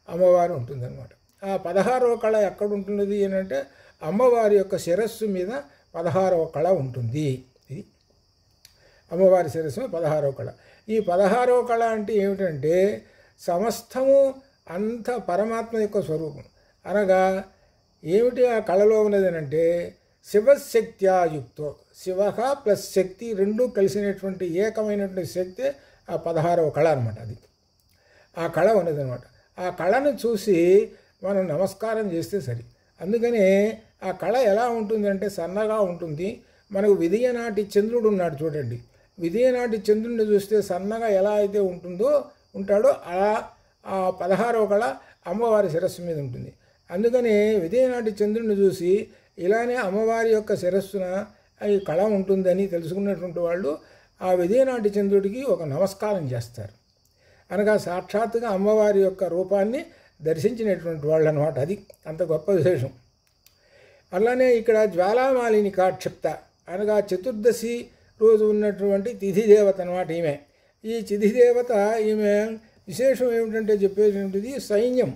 [SPEAKER 1] అమ్మవారు ఉంటుందన్నమాట. ఆ 16వ కళ ఎక్కడ ఉంటున్నది అని అంటే అమ్మవారి యొక్క శిరస్సు మీద 16వ కళ ఉంటుంది. ఇది అమ్మవారి శిరస్సు 16వ కళ. ఈ 16వ కళ అంటే ఏమిటంటే సమస్తము అంత పరమాత్మ యొక్క స్వరూపం. అనగా ఏమిటి ఆ కళలో ఉన్నది అంటే శివశక్త్యాయుక్తో, శివ ప్లస్ శక్తి రెండూ కలిసినటువంటి ఏకమైనటువంటి శక్తి ఆ 16వ కళ అనమాట. అది ఆ కళ ఉన్నదనమాట. ఆ కళను చూసి మనం నమస్కారం చేస్తే సరి. అందుకనే ఆ కళ ఎలా ఉంటుందంటే సన్నగా ఉంటుంది. మనకు విదియనాటి చంద్రుడు ఉన్నాడు చూడండి, విదియనాటి చంద్రుడిని చూస్తే సన్నగా ఎలా అయితే ఉంటాడో అలా ఆ 16వ కళ అమ్మవారి శిరస్సు మీద ఉంటుంది. అందుకని విదియనాటి చంద్రుడిని చూసి ఇలానే అమ్మవారి యొక్క శిరస్సున ఈ కళ ఉంటుందని తెలుసుకున్నటువంటి వాళ్ళు ఆ విదియనాటి చంద్రుడికి ఒక నమస్కారం చేస్తారు. అనగా సాక్షాత్తుగా అమ్మవారి యొక్క రూపాన్ని దర్శించినటువంటి వాళ్ళు అనమాట. అది అంత గొప్ప విశేషం. అలానే ఇక్కడ జ్వాలామాలిని కాక్షిప్త అనగా చతుర్దశి రోజు ఉన్నటువంటి తిథి దేవత అనమాట ఈమె. ఈ తిథి దేవత ఈమె విశేషం ఏమిటంటే చెప్పేటువంటిది సైన్యం.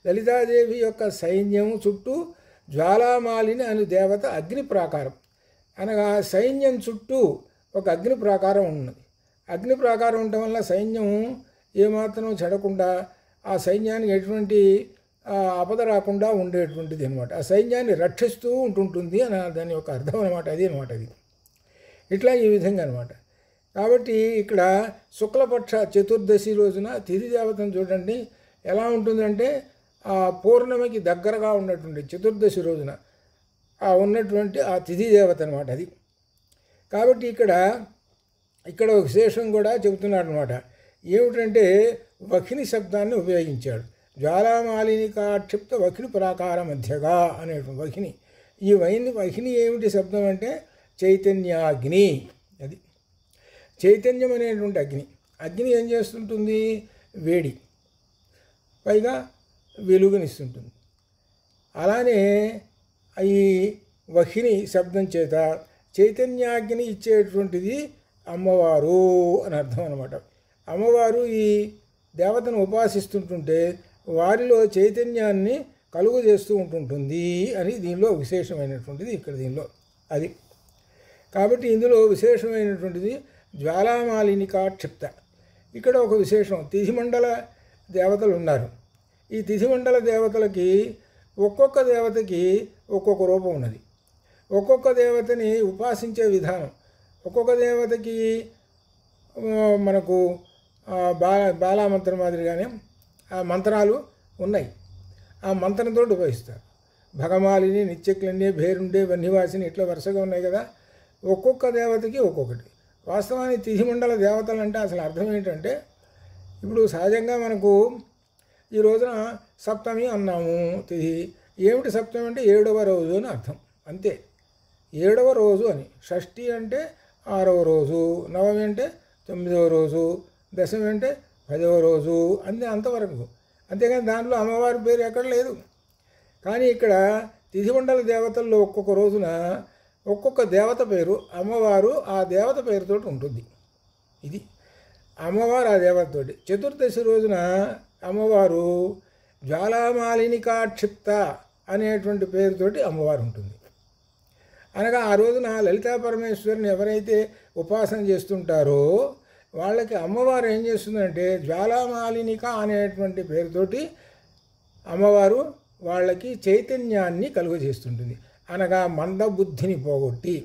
[SPEAKER 1] లలితాదేవి యొక్క సైన్యం చుట్టూ జ్వాలామాలిని అనే దేవత అగ్ని ప్రాకారం. అనగా సైన్యం చుట్టూ ఒక అగ్ని ప్రాకారం ఉన్నది. అగ్ని ప్రాకారం ఉండటం వల్ల సైన్యం ఏమాత్రం చెడకుండా ఆ సైన్యానికి ఎటువంటి ఆపద రాకుండా ఉండేటువంటిది అనమాట. ఆ సైన్యాన్ని రక్షిస్తూ ఉంటుంటుంది అని దాని యొక్క అర్థం అనమాట. అది అనమాట. అది ఇట్లా ఈ విధంగా అనమాట. కాబట్టి ఇక్కడ శుక్లపక్ష చతుర్దశి రోజున తిథి దేవతను చూడండి ఎలా ఉంటుందంటే ఆ పౌర్ణమికి దగ్గరగా ఉన్నటువంటి చతుర్దశి రోజున ఉన్నటువంటి ఆ తిథి దేవత అనమాట. అది కాబట్టి ఇక్కడ ఒక విశేషం కూడా చెబుతున్నాడు అనమాట. ఏమిటంటే వఖిని శబ్దాన్ని ఉపయోగించాడు. జ్వాలామాలినికాక్షిప్త వఖిని ప్రాకార మధ్యగా అనేటువంటి వఖిని. ఈ వఖిని ఏమిటి శబ్దం అంటే చైతన్యాగ్ని. అది చైతన్యం అనేటువంటి అగ్ని ఏం చేస్తుంటుంది, వేడి పైగా వెలుగునిస్తుంటుంది. అలానే ఈ వఖిని శబ్దం చేత చైతన్యాగ్ని ఇచ్చేటువంటిది అమ్మవారు అని అర్థం అనమాట. అమ్మవారు ఈ దేవతను ఉపాసిస్తుంటుంటే వారిలో చైతన్యాన్ని కలుగు చేస్తూ ఉంటుంటుంది అని దీనిలో విశేషమైనటువంటిది ఇక్కడ దీనిలో. అది కాబట్టి ఇందులో విశేషమైనటువంటిది జ్వాలామాలినికాక్షిప్త. ఇక్కడ ఒక విశేషం, తిథిమండల దేవతలు ఉన్నారు. ఈ తిథిమండల దేవతలకి ఒక్కొక్క దేవతకి ఒక్కొక్క రూపం ఉన్నది. ఒక్కొక్క దేవతని ఉపాసించే విధానం, ఒక్కొక్క దేవతకి మనకు బాలామంత్రం మాదిరిగానే ఆ మంత్రాలు ఉన్నాయి. ఆ మంత్రంతో ఉపయోగిస్తారు. భగమాలిని, నిత్యక్లన్య, భేరుండే, వన్నివాసిని ఇట్లా వరుసగా ఉన్నాయి కదా. ఒక్కొక్క దేవతకి ఒక్కొక్కటి. వాస్తవానికి తిథిమండల దేవతలు అంటే అసలు అర్థం ఏంటంటే ఇప్పుడు సహజంగా మనకు ఈ రోజున సప్తమి అన్నాము తిథి. ఏమిటి సప్తమి అంటే 7వ రోజు అని అర్థం, అంతే. 7వ రోజు అని. షష్ఠి అంటే 6వ రోజు, నవమి అంటే 9వ రోజు, దశమి అంటే 10వ రోజు, అంతే అంతవరకు. అంతేగాని దాంట్లో అమ్మవారి పేరు ఎక్కడ లేదు. కానీ ఇక్కడ తిథిమండల దేవతల్లో ఒక్కొక్క రోజున ఒక్కొక్క దేవత పేరు, అమ్మవారు ఆ దేవత పేరుతో ఉంటుంది. ఇది అమ్మవారు ఆ దేవతతోటి. చతుర్దశి రోజున అమ్మవారు జ్వాలామాలినికాక్షిప్త అనేటువంటి పేరుతోటి అమ్మవారు ఉంటుంది. అనగా ఆ రోజున లలితా పరమేశ్వరిని ఎవరైతే ఉపాసన చేస్తుంటారో వాళ్ళకి అమ్మవారు ఏం చేస్తుందంటే జ్వాలామాలినిక అనేటువంటి పేరుతోటి అమ్మవారు వాళ్ళకి చైతన్యాన్ని కలుగజేస్తుంటుంది. అనగా మందబుద్ధిని పోగొట్టి.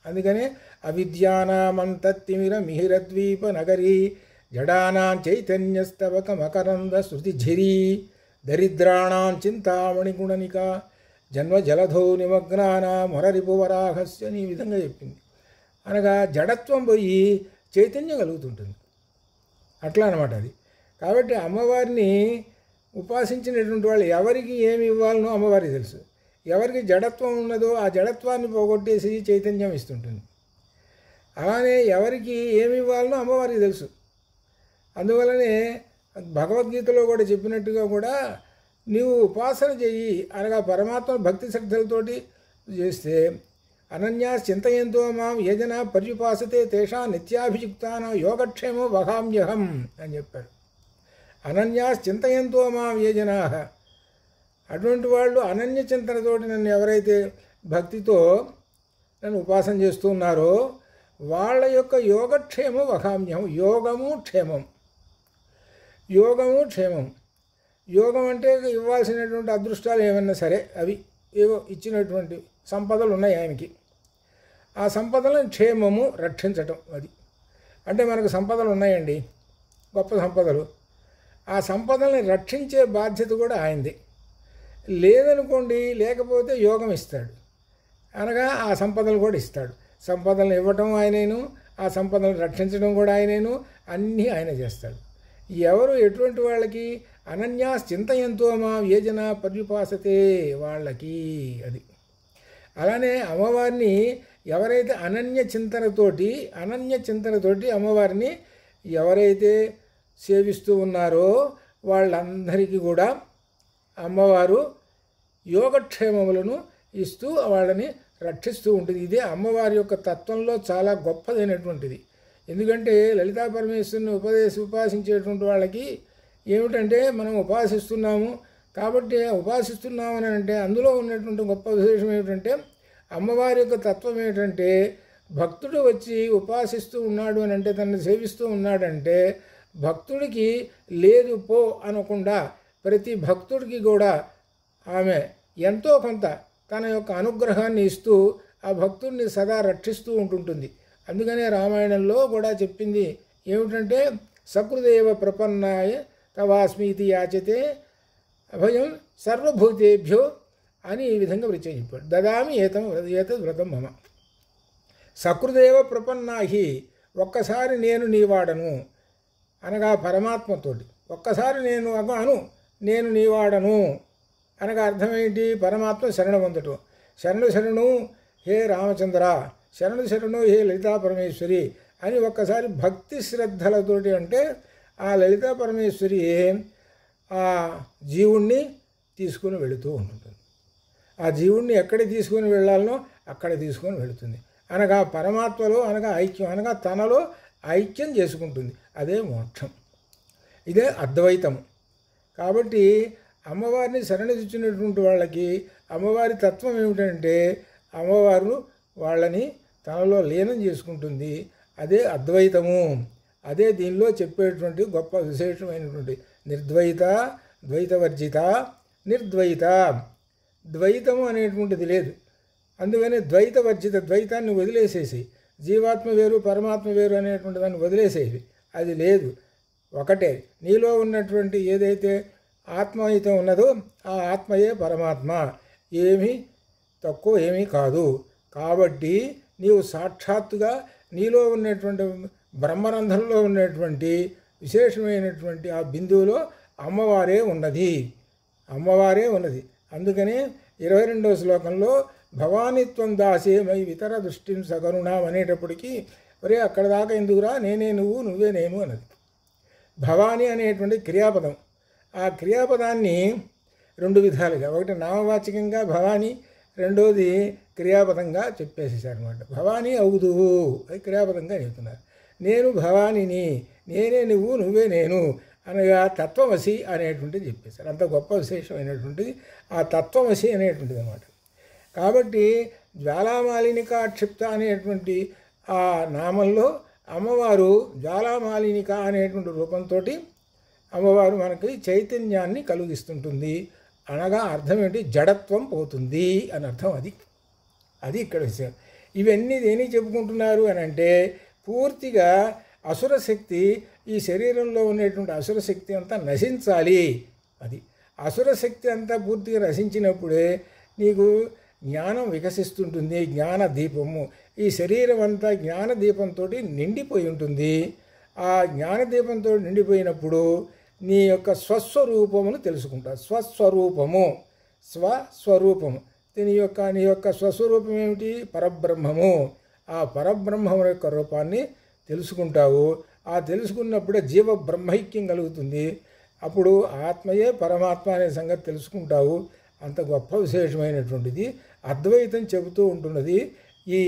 [SPEAKER 1] అందుకనే అవిద్యానామంతత్తిమిర మిహిరద్వీప నగరీ జడానాం చైతన్యస్తవక మకరంద శృతిఝరీ దరిద్రాణాం చింతామణి గుణనిక జన్మ జలధౌ నిమగ్నానాం హరరిపువరాహస్య అని ఈ విధంగా చెప్పింది. అనగా జడత్వం పోయి చైతన్యం కలుగుతుంటుంది. అట్లా అనమాట అది. కాబట్టి అమ్మవారిని ఉపాసించినటువంటి వాళ్ళు ఎవరికి ఏమి ఇవ్వాలనో అమ్మవారికి తెలుసు. ఎవరికి జడత్వం ఉన్నదో ఆ జడత్వాన్ని పోగొట్టేసి చైతన్యం ఇస్తుంటుంది. అలానే ఎవరికి ఏమి ఇవ్వాలనో అమ్మవారికి తెలుసు. అందువలనే భగవద్గీతలో కూడా చెప్పినట్టుగా కూడా నీవు ఉపాసన చెయ్యి అనగా పరమాత్మ భక్తి శ్రద్ధలతోటి చేస్తే అనన్యాస్ చింతయంతో మాం ఏ జనా పర్యుపాసతే తేషా నిత్యాభియుక్తానాం యోగక్షేమో వహామ్యహం అని చెప్పారు. అనన్యాస్ చింతయంతో మాం ఏ జనా, అటువంటి వాళ్ళు అనన్య చింతనతోటి నన్ను ఎవరైతే భక్తితో నన్ను ఉపాసన చేస్తూ ఉన్నారో వాళ్ళ యొక్క యోగక్షేమం వహామ్యహం. యోగము క్షేమం. యోగము క్షేమం. యోగం అంటే ఇవ్వాల్సినటువంటి అదృష్టాలు ఏమన్నా సరే అవి ఏవో ఇచ్చినటువంటి సంపదలు ఉన్నాయి ఆయనకి. ఆ సంపదలను క్షేమము రక్షించటం. అది అంటే మనకు సంపదలు ఉన్నాయండి, గొప్ప సంపదలు. ఆ సంపదల్ని రక్షించే బాధ్యత కూడా ఆయనది. లేదనుకోండి, లేకపోతే యోగం ఇస్తాడు, అనగా ఆ సంపదలు కూడా ఇస్తాడు. సంపదలను ఇవ్వటం ఆయనేను, ఆ సంపదలను రక్షించడం కూడా ఆయనేను, అన్నీ ఆయన చేస్తాడు. ఎవరు ఎటువంటి వాళ్ళకి అనన్యాస్ చింతయంతో మా ఏజన పర్యుపాసతే వాళ్ళకి. అది అలానే అమ్మవారిని ఎవరైతే అనన్య చింతనతోటి అమ్మవారిని ఎవరైతే సేవిస్తూ ఉన్నారో వాళ్ళందరికీ కూడా అమ్మవారు యోగక్షేమములను ఇస్తూ వాళ్ళని రక్షిస్తూ ఉంటుంది. ఇదే అమ్మవారి యొక్క తత్వంలో చాలా గొప్పదైనటువంటిది. ఎందుకంటే లలితా పరమేశ్వరుని ఉపాసించేటువంటి వాళ్ళకి ఏమిటంటే మనం ఉపాసిస్తున్నాము కాబట్టి ఉపాసిస్తున్నామని అంటే అందులో ఉన్నటువంటి గొప్ప విశేషం ఏమిటంటే అమ్మవారి యొక్క తత్వం ఏమిటంటే భక్తుడు వచ్చి ఉపాసిస్తూ ఉన్నాడు అని అంటే తనని సేవిస్తూ ఉన్నాడంటే భక్తుడికి లేదు పో అనకుండా ప్రతి భక్తుడికి కూడా ఆమె ఎంతో కొంత తన యొక్క అనుగ్రహాన్ని ఇస్తూ ఆ భక్తుడిని సదా రక్షిస్తూ ఉంటుంటుంది. అందుకనే రామాయణంలో కూడా చెప్పింది ఏమిటంటే సకృదేవ ప్రపన్నాయ తవాస్మీతి యాచతే అభయం సర్వభూతేభ్యో అని ఈ విధంగా పరిచయం చెప్పాడు. దదామి ఏతద్ వ్రతం మమ సకృదేవ ప్రపన్నాహి. ఒక్కసారి నేను నీవాడను అనగా పరమాత్మతోటి ఒక్కసారి నేను నీవాడను అనగా అర్థమేంటి? పరమాత్మ శరణ పొందటం. శరణు హే రామచంద్ర, శరణు హే లలితా పరమేశ్వరి అని ఒక్కసారి భక్తి శ్రద్ధలతోటి అంటే ఆ లలితా పరమేశ్వరి ఆ జీవుణ్ణి తీసుకుని వెళుతూ ఉంటుంది. ఆ జీవుణ్ణి ఎక్కడికి తీసుకుని వెళ్ళాలనో అక్కడ తీసుకొని వెళుతుంది. అనగా పరమాత్మలో అనగా ఐక్యం, అనగా తనలో ఐక్యం చేసుకుంటుంది. అదే మోక్షం. ఇదే అద్వైతం. కాబట్టి అమ్మవారిని శరణిచ్చినటువంటి వాళ్ళకి అమ్మవారి తత్వం ఏమిటంటే అమ్మవారు వాళ్ళని తనలో లీనం చేసుకుంటుంది. అదే అద్వైతము. అదే దీనిలో చెప్పేటువంటి గొప్ప విశేషమైనటువంటి నిర్ద్వైత, ద్వైతవర్జిత, నిర్ద్వైత. ద్వైతము అనేటువంటిది లేదు. అందుకని ద్వైతవర్జిత, ద్వైతాన్ని వదిలేసేసి జీవాత్మ వేరు పరమాత్మ వేరు అనేటువంటి దాన్ని వదిలేసేది. అది లేదు, ఒకటే. నీలో ఉన్నటువంటి ఏదైతే ఆత్మ అయితే ఉన్నదో ఆ ఆత్మయే పరమాత్మ, ఏమీ తక్కువ ఏమీ కాదు. కాబట్టి నీవు సాక్షాత్తుగా నీలో ఉన్నటువంటి బ్రహ్మరంధ్రంలో ఉన్నటువంటి విశేషమైనటువంటి ఆ బిందువులో అమ్మవారే ఉన్నది. అందుకనే 22వ శ్లోకంలో భవానిత్వం దాసే మై వితర దృష్టిం సకరుణాం అనేటప్పటికీ ఒరే అక్కడ దాకా ఎందుకురా, నేనే నువ్వు నువ్వే నేను అన్నది. భవాని అనేటువంటి క్రియాపదం. ఆ క్రియాపదాన్ని రెండు విధాలుగా, ఒకటి నామవాచకంగా భవానీ, రెండోది క్రియాపదంగా చెప్పేసేసారనమాట. భవానీ అవుదువు అది క్రియాపదంగా చెప్తున్నారు. నేను భవానీని, నేనే నువ్వు, నువ్వే నేను అనగా తత్వమసి అనేటువంటిది చెప్పేశారు. అంత గొప్ప విశేషమైనటువంటిది ఆ తత్వమసి అనేటువంటిది అన్నమాట. కాబట్టి జ్వాలామాలినిక క్షిప్త అనేటువంటి ఆ నామంలో అమ్మవారు జ్వాలామాలినిక అనేటువంటి రూపంతో అమ్మవారు మనకి చైతన్యాన్ని కలిగిస్తుంటుంది. అనగా అర్థం ఏంటి? జడత్వం పోతుంది అని అర్థం. అది ఇక్కడ విషయం. ఇవన్నీ దేనికి చెప్పుకుంటున్నారు అని అంటే పూర్తిగా అసురశక్తి, ఈ శరీరంలో ఉండేటువంటి అసురశక్తి అంతా నశించాలి. అది అసురశక్తి అంతా పూర్తిగా నశించినప్పుడే నీకు జ్ఞానం వికసిస్తుంటుంది. జ్ఞాన దీపము, ఈ శరీరం అంతా జ్ఞాన దీపంతో నిండిపోయి ఉంటుంది. ఆ జ్ఞానదీపంతో నిండిపోయినప్పుడు నీ యొక్క స్వస్వరూపమును తెలుసుకుంటావు. స్వస్వరూపము, స్వస్వరూపము, నీ యొక్క స్వస్వరూపం ఏమిటి? పరబ్రహ్మము. ఆ పరబ్రహ్మము యొక్క రూపాన్ని తెలుసుకుంటావు. ఆ తెలుసుకున్నప్పుడే జీవ బ్రహ్మైక్యం కలుగుతుంది. అప్పుడు ఆత్మయే పరమాత్మ అనే సంగతి తెలుసుకుంటావు. అంత గొప్ప విశేషమైనటువంటిది అద్వైతం చెబుతూ ఉంటున్నది. ఈ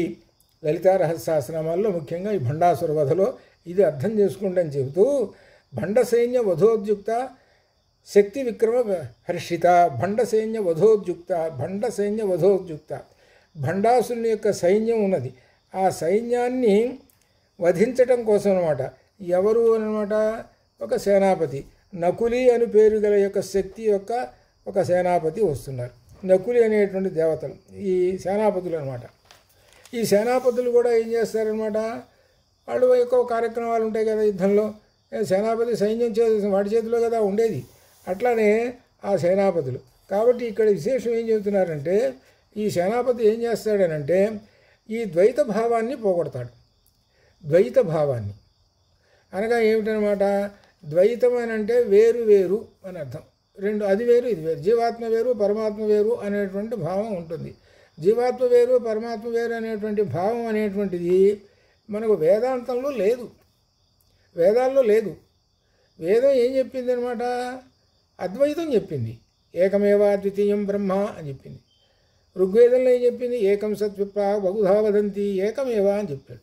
[SPEAKER 1] లలితా రహస్యనామాల్లో ముఖ్యంగా ఈ భండాసుర వధలో ఇది అర్థం చేసుకోండి అని చెబుతూ, భండ సైన్య వధోద్యుక్త శక్తి విక్రమ హర్షిత, భండ సైన్య వధోద్యుక్త, భండ సైన్య వధోద్యుక్త. భండాసురుని యొక్క సైన్యం ఉన్నది. ఆ సైన్యాన్ని వధించటం కోసం అన్నమాట. ఎవరు అనమాట? ఒక సేనాపతి, నకులి అని పేరు గల యొక్క శక్తి యొక్క ఒక సేనాపతి వస్తున్నారు. నకులి అనేటువంటి దేవతలు ఈ సేనాపతులు అనమాట. ఈ సేనాపతులు కూడా ఏం చేస్తారనమాట? వాళ్ళు ఎక్కువ కార్యక్రమాలు ఉంటాయి కదా యుద్ధంలో. సేనాపతి సైన్యం వాడి చేతిలో కదా ఉండేది. అట్లానే ఆ సేనాపతులు. కాబట్టి ఇక్కడ విశేషం ఏం చెబుతున్నారంటే, ఈ సేనాపతి ఏం చేస్తాడనంటే ఈ ద్వైత భావాన్ని పోగొడతాడు. ద్వైత భావాన్ని అనగా ఏమిటనమాట? ద్వైతం అని అంటే వేరు వేరు అని అర్థం. రెండు, అది వేరు ఇది వేరు, జీవాత్మ వేరు పరమాత్మ వేరు అనేటువంటి భావం ఉంటుంది. జీవాత్మ వేరు పరమాత్మ వేరు అనేటువంటి భావం అనేటువంటిది మనకు వేదాంతంలో లేదు, వేదాల్లో లేదు. వేదం ఏం చెప్పింది అనమాట? అద్వైతం చెప్పింది. ఏకమేవా ద్వితీయం బ్రహ్మ అని చెప్పింది. ఋగ్వేదంలో ఏం చెప్పింది? ఏకం సత్విప్రా బహుధా వదంతి, ఏకమేవా అని చెప్పాడు.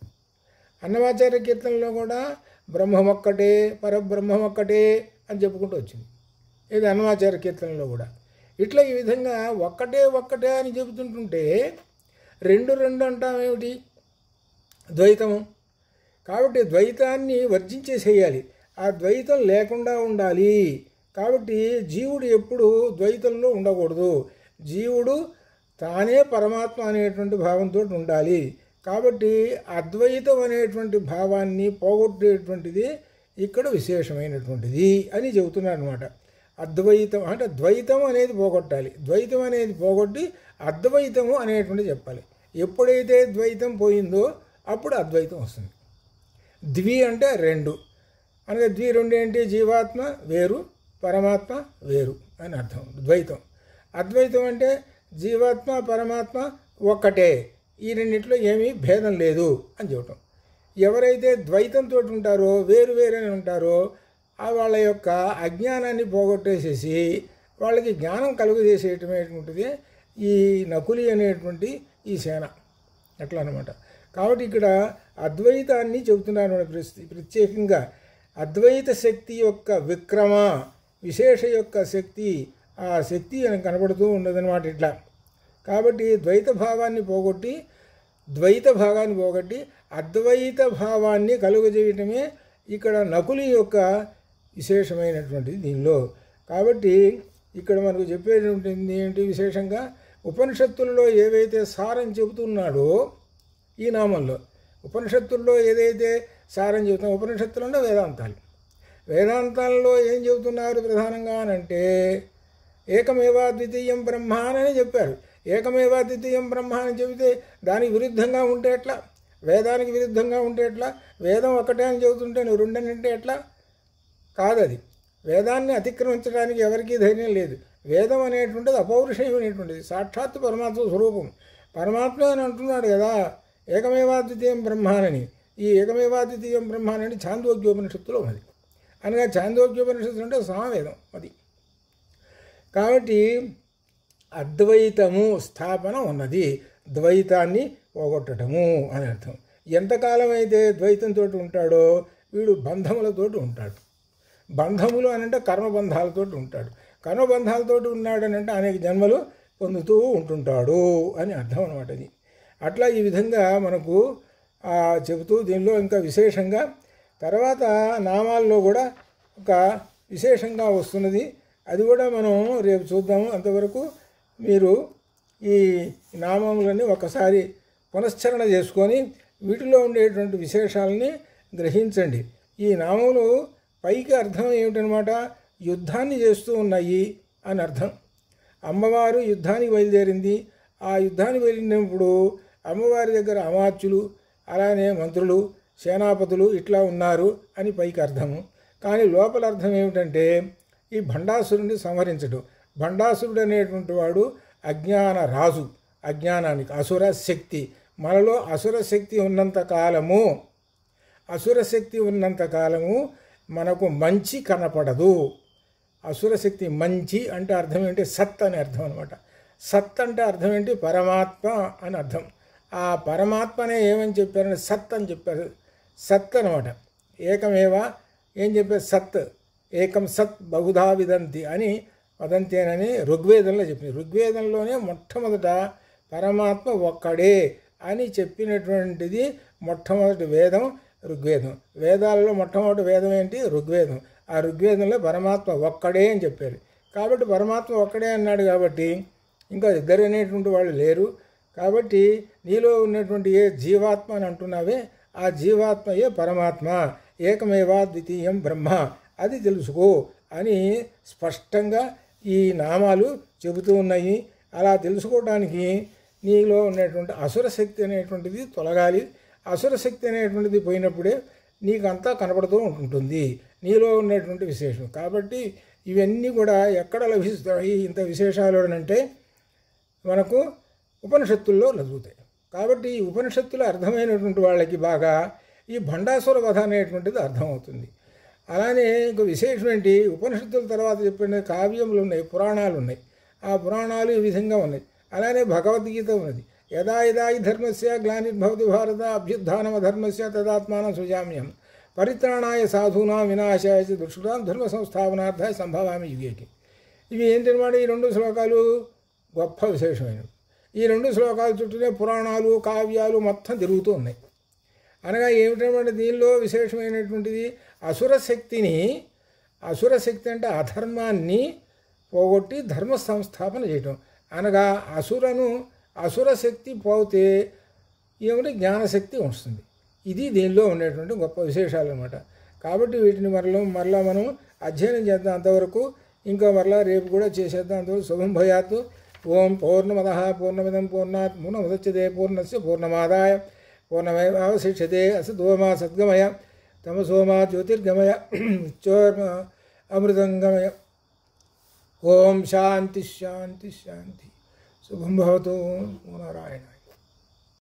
[SPEAKER 1] అన్నమాచార్య కీర్తనలో కూడా బ్రహ్మమొక్కటే పరబ్రహ్మమొక్కటే అని చెప్పుకుంటూ వచ్చింది. ఇది అన్నమాచార్య కీర్తనలో కూడా. ఇట్లా ఈ విధంగా ఒక్కటే ఒక్కటే అని చెబుతుంటుంటే రెండు రెండు అంటామేమిటి? ద్వైతము. కాబట్టి ద్వైతాన్ని వర్జించేసేయాలి. ఆ ద్వైతం లేకుండా ఉండాలి. కాబట్టి జీవుడు ఎప్పుడు ద్వైతంలో ఉండకూడదు. జీవుడు తానే పరమాత్మ అనేటువంటి భావంతో ఉండాలి. కాబట్టి అద్వైతం అనేటువంటి భావాన్ని పోగొట్టేటువంటిది ఇక్కడ విశేషమైనటువంటిది అని చెబుతున్నాడు అనమాట. అద్వైతం అంటే ద్వైతం అనేది పోగొట్టాలి. ద్వైతం అనేది పోగొట్టి అద్వైతము అనేటువంటి చెప్పాలి. ఎప్పుడైతే ద్వైతం పోయిందో అప్పుడు అద్వైతం వస్తుంది. ద్వి అంటే రెండు, అనగా ద్వి రెండు ఏంటి? జీవాత్మ వేరు పరమాత్మ వేరు అని అర్థం ద్వైతం. అద్వైతం అంటే జీవాత్మ పరమాత్మ ఒక్కటే, ఈ రెండింటిలో ఏమీ భేదం లేదు అని చెప్పటం. ఎవరైతే ద్వైతంతో ఉంటారో వేరు వేరని ఉంటారో వాళ్ళ యొక్క అజ్ఞానాన్ని పోగొట్టేసేసి వాళ్ళకి జ్ఞానం కలుగజేసేటటువంటిది ఈ నకులి అనేటువంటి ఈ సేన. అట్లా అనమాట. కాబట్టి ఇక్కడ అద్వైతాన్ని చెబుతున్నాను. ప్రత్యేకంగా అద్వైత శక్తి యొక్క విక్రమ విశేష యొక్క శక్తి, ఆ శక్తి కనబడుతూ ఉండదన్నమాట ఇట్లా. కాబట్టి ద్వైత భావాన్ని పోగొట్టి అద్వైత భావాన్ని కలుగజేయటమే ఇక్కడ నకులి యొక్క విశేషమైనటువంటిది దీనిలో. కాబట్టి ఇక్కడ మనకు చెప్పేటువంటి ఏంటి విశేషంగా? ఉపనిషత్తుల్లో ఏవైతే సారం చెబుతున్నాడో ఈ నామంలో, ఉపనిషత్తుల్లో ఏదైతే సారం చెబుతున్నా, ఉపనిషత్తులు అంటే వేదాంతాల్లో ఏం చెబుతున్నారు ప్రధానంగా అనంటే ఏకమేవా ద్వితీయం బ్రహ్మ అని చెప్పారు. ఏకమేవా ద్వితీయం బ్రహ్మ అని చెబితే దానికి విరుద్ధంగా ఉంటే ఎట్లా? వేదానికి విరుద్ధంగా ఉంటే ఎట్లా? వేదం ఒకటే అని చెబుతుంటే నువ్వు రెండనంటే ఎట్లా? కాదది. వేదాన్ని అతిక్రమించడానికి ఎవరికీ ధైర్యం లేదు. వేదం అనేటువంటిది అపౌరుషేయమైనటువంటిది, సాక్షాత్తు పరమాత్మ స్వరూపం. పరమాత్మ అని అంటున్నాడు కదా ఏకమేవాద్వితీయం బ్రహ్మానని. ఈ ఏకమేవాద్వితీయం బ్రహ్మానని ఛాందోగ్యోపనిషత్తులో ఉన్నది. అనగా ఛాందోగ్యోపనిషత్తు అంటే సామవేదం. అది కాబట్టి అద్వైతము స్థాపన ఉన్నది, ద్వైతాన్ని పోగొట్టడము అని అర్థం. ఎంతకాలం అయితే ద్వైతంతో ఉంటాడో వీడు బంధములతో ఉంటాడు. బంధములు అనంటే కర్మబంధాలతో ఉంటాడు. కర్మబంధాలతో ఉన్నాడనంటే అనేక జన్మలు పొందుతూ ఉంటుంటాడు అని అర్థం అనమాట. ఇది అట్లా ఈ విధంగా మనకు చెబుతూ దీనిలో ఇంకా విశేషంగా తర్వాత నామాల్లో కూడా ఒక విశేషంగా వస్తున్నది. అది కూడా మనం రేపు చూద్దాము. అంతవరకు మీరు ఈ నామములని ఒకసారి పునశ్చరణ చేసుకొని వీటిలో ఉండేటువంటి విశేషాలని గ్రహించండి. ఈ నామములు పైకి అర్థం ఏమిటనమాట, యుద్ధాన్ని చేస్తూ ఉన్నాయి అని అర్థం. అమ్మవారు యుద్ధానికి బయలుదేరింది. ఆ యుద్ధానికి వెళ్ళినప్పుడు అమ్మవారి దగ్గర అమాత్యులు, అలానే మంత్రులు, సేనాపతులు ఇట్లా ఉన్నారు అని పైకి అర్థము. కానీ లోపల అర్థం ఏమిటంటే ఈ భండాసురుడిని సంహరించడం. భండాసురుడు అనేటువంటి వాడు అజ్ఞాన రాజు, అజ్ఞానానికి అసుర శక్తి. మనలో అసుర శక్తి ఉన్నంత కాలము మనకు మంచి కనపడదు. అసుర శక్తి మంచి అంటే అర్థం ఏంటి, సత్ అని అర్థం అనమాట. సత్ అంటే అర్థం ఏంటి, పరమాత్మ అని అర్థం. ఆ పరమాత్మనే ఏమని చెప్పారని సత్ అని చెప్పారు. సత్ అనమాట. ఏకమేవ ఏం చెప్పారు, సత్ ఏకం సత్ బహుధా విదంతి అని వదంతేనని ఋగ్వేదంలో చెప్పింది. ఋగ్వేదంలోనే మొట్టమొదట పరమాత్మ ఒక్కడే అని చెప్పినటువంటిది మొట్టమొదటి వేదం ఋగ్వేదం. వేదాలలో మొట్టమొదటి వేదం ఏంటి, ఋగ్వేదం. ఆ ఋగ్వేదంలో పరమాత్మ ఒక్కడే అని చెప్పారు. కాబట్టి పరమాత్మ ఒక్కడే అన్నాడు కాబట్టి ఇంకా ఇద్దరు అనేటువంటి వాళ్ళు లేరు. కాబట్టి నీలో ఉన్నటువంటి ఏ జీవాత్మ అని అంటున్నావే ఆ జీవాత్మయే పరమాత్మ. ఏకమేవా ద్వితీయం బ్రహ్మ, అది తెలుసుకో అని స్పష్టంగా ఈ నామాలు చెబుతూ ఉన్నాయి. అలా తెలుసుకోవడానికి నీలో ఉన్నటువంటి అసుర శక్తి అనేటువంటిది తొలగాలి. అసుర శక్తి అనేటువంటిది పోయినప్పుడే నీకంతా కనపడుతూ ఉంటుంది నీలో ఉన్నటువంటి విశేషం. కాబట్టి ఇవన్నీ కూడా ఎక్కడ లభిస్తాయి ఇంత విశేషాలు అంటే మనకు ఉపనిషత్తుల్లో లభిస్తాయి. కాబట్టి ఈ ఉపనిషత్తులు అర్థమైనటువంటి వాళ్ళకి బాగా ఈ భండాసుర వధ అనేటువంటిది అర్థమవుతుంది. అలానే ఇంకో విశేషం ఏంటి, ఉపనిషత్తుల తర్వాత చెప్పిన కావ్యములు ఉన్నాయి, పురాణాలు ఉన్నాయి. ఆ పురాణాలు ఈ విధంగా ఉన్నాయి. అలానే భగవద్గీత ఉన్నది. యదా యదా హి ధర్మస్య గ్లానిర్భవతి భారత అభ్యుత్థానమ ధర్మస్య తదాత్మానం సృజామ్యహం పరిత్రాణాయ సాధూనాం వినాశాయ చ దుష్కృతాం ధర్మ సంస్థాపనార్థాయ సంభవామి యుగేకి. ఇవి ఏంటన్నమాట, ఈ రెండు శ్లోకాలు గొప్ప విశేషమైనవి. ఈ రెండు శ్లోకాల చుట్టూనే పురాణాలు కావ్యాలు మొత్తం తిరుగుతూ ఉన్నాయి. అనగా ఏమిటంటే దీనిలో విశేషమైనటువంటిది అసుర శక్తి అంటే అధర్మాన్ని పోగొట్టి ధర్మ సంస్థాపన చేయటం. అనగా అసుర శక్తి పోతే ఏమిటి, జ్ఞానశక్తి వస్తుంది. ఇది దీనిలో ఉండేటువంటి గొప్ప విశేషాలు అన్నమాట. కాబట్టి వీటిని మరలా మనం అధ్యయనం చేద్దాం. అంతవరకు ఇంకా మరలా రేపు కూడా చేసేద్దాం. అంతవరకు శుభం భయాత్తు. ఓం పూర్ణమదః పూర్ణమిదం పూర్ణాత్ పూర్ణముదచ్యతే పూర్ణస్య పూర్ణమాదాయ పూర్ణమేవావశిష్యతే అసతోమా సద్గమయ తమసోమా జ్యోతిర్గమయ అమృతంగమయ. ఓం శాంతి శాంతి శాంతి. శుభం భవతు. నారాయణ.